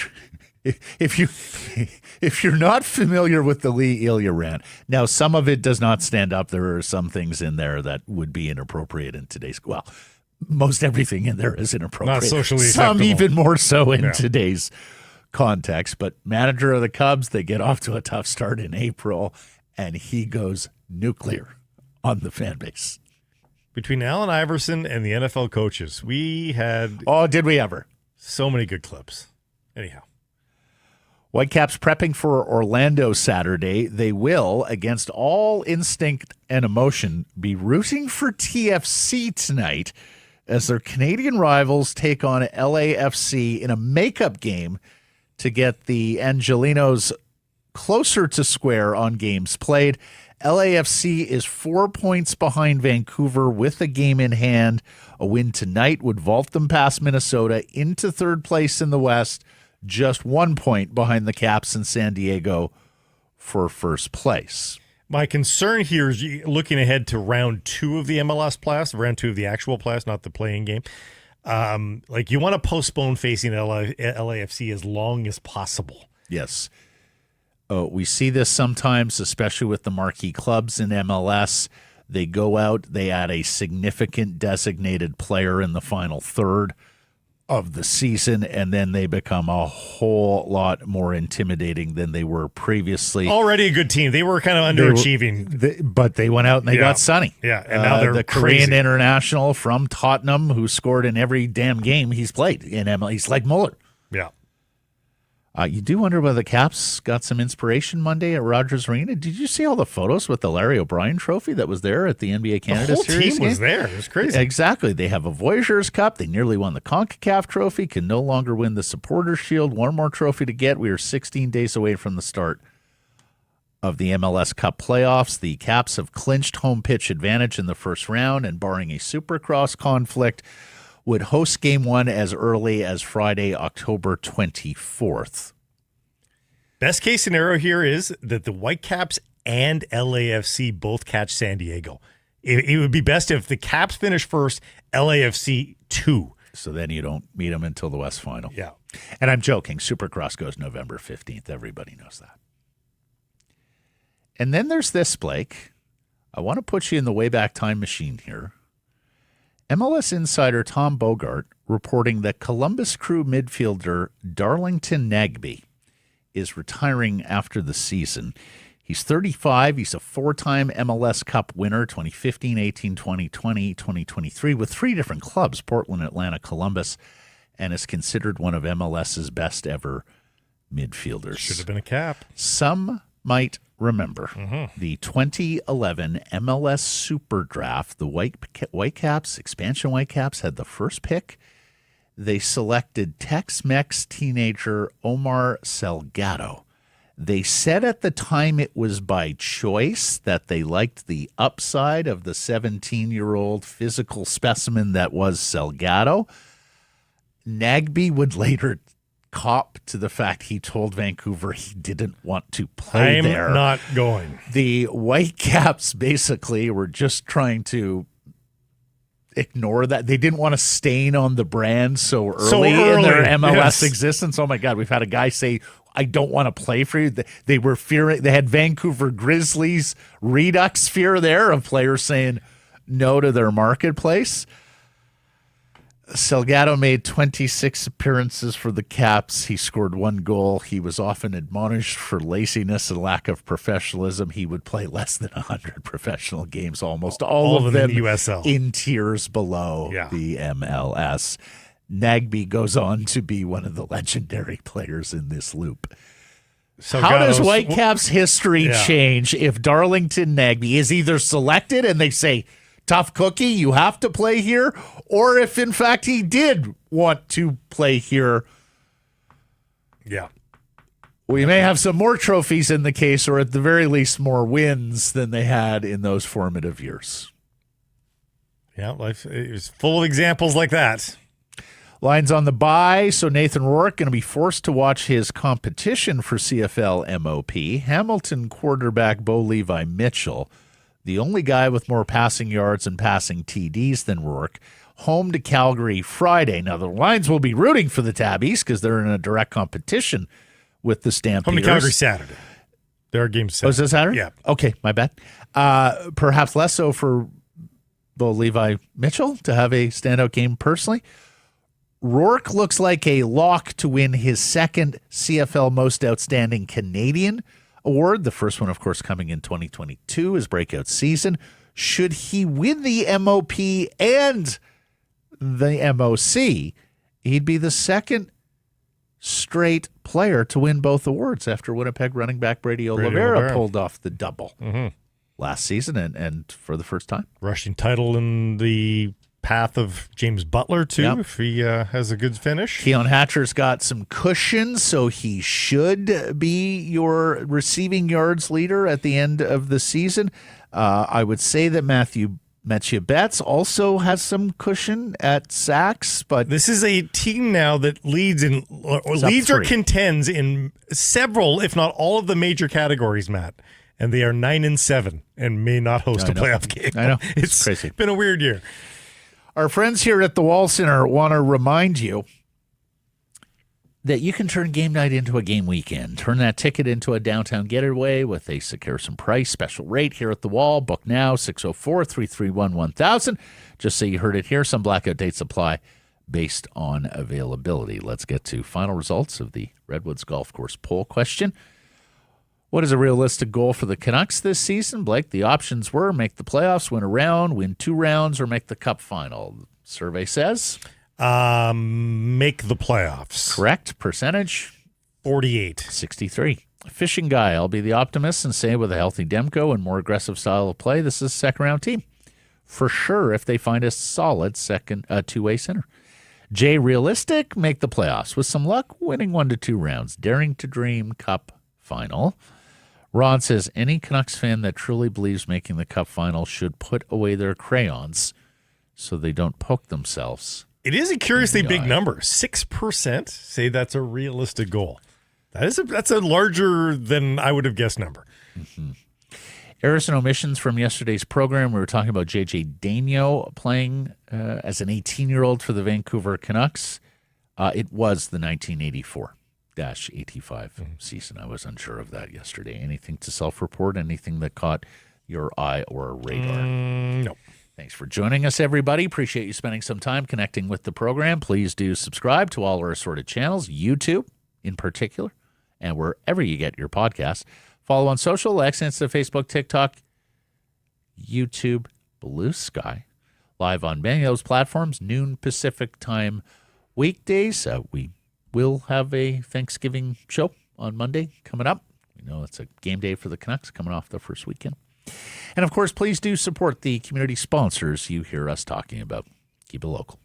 If you're not familiar with the Lee Elia rant, now some of it does not stand up. There are some things in there that would be inappropriate in today's. Well, most everything in there is inappropriate.
Not socially
some
acceptable.
even more so in today's context. But manager of the Cubs, they get off to a tough start in April, and he goes nuclear on the fan base.
Between Allen Iverson and the NFL coaches, we had
Oh, did we ever?
so many good clips. Anyhow.
Whitecaps prepping for Orlando Saturday. They will, against all instinct and emotion, be rooting for TFC tonight as their Canadian rivals take on LAFC in a makeup game to get the Angelinos closer to square on games played. LAFC is 4 points behind Vancouver with a game in hand. A win tonight would vault them past Minnesota into third place in the West, just 1 point behind the Caps in San Diego for first place.
My concern here is looking ahead to round 2 of the MLS playoffs, round 2 of the actual playoffs, not the playing game. You want to postpone facing LAFC as long as possible.
Yes. We see this sometimes, especially with the marquee clubs in MLS. They go out, they add a significant designated player in the final third of the season, and then they become a whole lot more intimidating than they were previously.
Already a good team. They were kind of underachieving.
But they went out and they got Sonny.
Yeah, and now they're
the
crazy.
Korean international from Tottenham who scored in every damn game he's played in MLS. He's like Mueller.
Yeah.
You do wonder whether the Caps got some inspiration Monday at Rogers Arena. Did you see all the photos with the Larry O'Brien trophy that was there at the NBA Canada
The whole
Series
team
game?
was there. It was crazy.
Exactly. They have a Voyageurs Cup. They nearly won the CONCACAF trophy, can no longer win the Supporters Shield. One more trophy to get. We are 16 days away from the start of the MLS Cup playoffs. The Caps have clinched home pitch advantage in the first round, and barring a Supercross conflict, would host Game 1 as early as Friday, October 24th.
Best case scenario here is that the Whitecaps and LAFC both catch San Diego. It would be best if the Caps finish first, LAFC 2.
So then you don't meet them until the West Final.
Yeah.
And I'm joking. Supercross goes November 15th. Everybody knows that. And then there's this, Blake. I want to put you in the Wayback Time machine here. MLS insider Tom Bogart reporting that Columbus Crew midfielder Darlington Nagbe is retiring after the season. He's 35. He's a four-time MLS Cup winner, 2015, 18, 2020, 2023, with three different clubs, Portland, Atlanta, Columbus, and is considered one of MLS's best ever midfielders.
Should have been a Cap.
Some might remember the 2011 MLS Super Draft. The Whitecaps, expansion Whitecaps, had the first pick. They selected Tex-Mex teenager Omar Salgado. They said at the time it was by choice, that they liked the upside of the 17-year-old physical specimen that was Salgado. Nagbe would later cop to the fact he told Vancouver he didn't want to play there.
I'm not going.
The Whitecaps basically were just trying to ignore that. They didn't want to stain on the brand so early in their MLS existence. Oh my God, we've had a guy say, I don't want to play for you. They were fearing, they had Vancouver Grizzlies redux fear there of players saying no to their marketplace. Salgado made 26 appearances for the Caps. He scored one goal. He was often admonished for laziness and lack of professionalism. He would play less than 100 professional games, almost all of them
in the USL,
in tiers below the MLS. Nagbe goes on to be one of the legendary players in this loop. How does Whitecaps history change if Darlington Nagbe is either selected and they say, tough cookie, you have to play here, or if in fact he did want to play here?
Yeah.
We may have some more trophies in the case, or at the very least more wins than they had in those formative years.
Yeah, life is full of examples like that.
Lions on the bye, so Nathan Rourke going to be forced to watch his competition for CFL MOP. Hamilton quarterback Bo Levi Mitchell, the only guy with more passing yards and passing TDs than Rourke, home to Calgary Friday. Now, the Lions will be rooting for the Tabbies because they're in a direct competition with the Stampeders.
Home to Calgary Saturday. There are games Saturday.
Oh, is it Saturday?
Yeah.
Okay, my bad. Perhaps less so for Bo Levi Mitchell to have a standout game personally. Rourke looks like a lock to win his second CFL Most Outstanding Canadian award. The first one, of course, coming in 2022, his breakout season. Should he win the MOP and the MOC, he'd be the second straight player to win both awards after Winnipeg running back Brady Oliveira pulled off the double last season and for the first time.
Rushing title in the path of James Butler, too, if he has a good finish.
Keon Hatcher's got some cushion, so he should be your receiving yards leader at the end of the season. I would say that Matthew Betts also has some cushion at sacks, but
this is a team now that leads or contends in several, if not all, of the major categories, Matt. And they are 9-7 and may not host a playoff game.
I know.
It's
crazy.
Been a weird year.
Our friends here at the Wall Center want to remind you that you can turn game night into a game weekend. Turn that ticket into a downtown getaway with a secure some price special rate here at the Wall. Book now, 604-331-1000. Just say you heard it here. Some blackout dates apply based on availability. Let's get to final results of the Redwoods Golf Course poll question. What is a realistic goal for the Canucks this season? Blake, the options were make the playoffs, win a round, win 2 rounds, or make the Cup final. The survey says?
Make the playoffs.
Correct. Percentage?
48.
63. Fishing guy, I'll be the optimist and say with a healthy Demko and more aggressive style of play, this is a second-round team. For sure, if they find a solid two-way center. Jay, realistic, make the playoffs. With some luck, winning 1 to 2 rounds. Daring to dream Cup final. Ron says, any Canucks fan that truly believes making the Cup final should put away their crayons so they don't poke themselves.
It is a curiously big number. 6% say that's a realistic goal. That's a larger than I would have guessed number.
Errors and omissions from yesterday's program. We were talking about J.J. Daigneault playing as an 18-year-old for the Vancouver Canucks. It was the 1984-85 season. I was unsure of that yesterday. Anything to self-report? Anything that caught your eye or radar?
No.
Thanks for joining us, everybody. Appreciate you spending some time connecting with the program. Please do subscribe to all our assorted channels, YouTube in particular, and wherever you get your podcasts. Follow on social, X, Insta, Facebook, TikTok, YouTube, Blue Sky. Live on many of those platforms, noon Pacific time weekdays. We will have a Thanksgiving show on Monday coming up. We know it's a game day for the Canucks coming off the first weekend. And, of course, please do support the community sponsors you hear us talking about. Keep it local.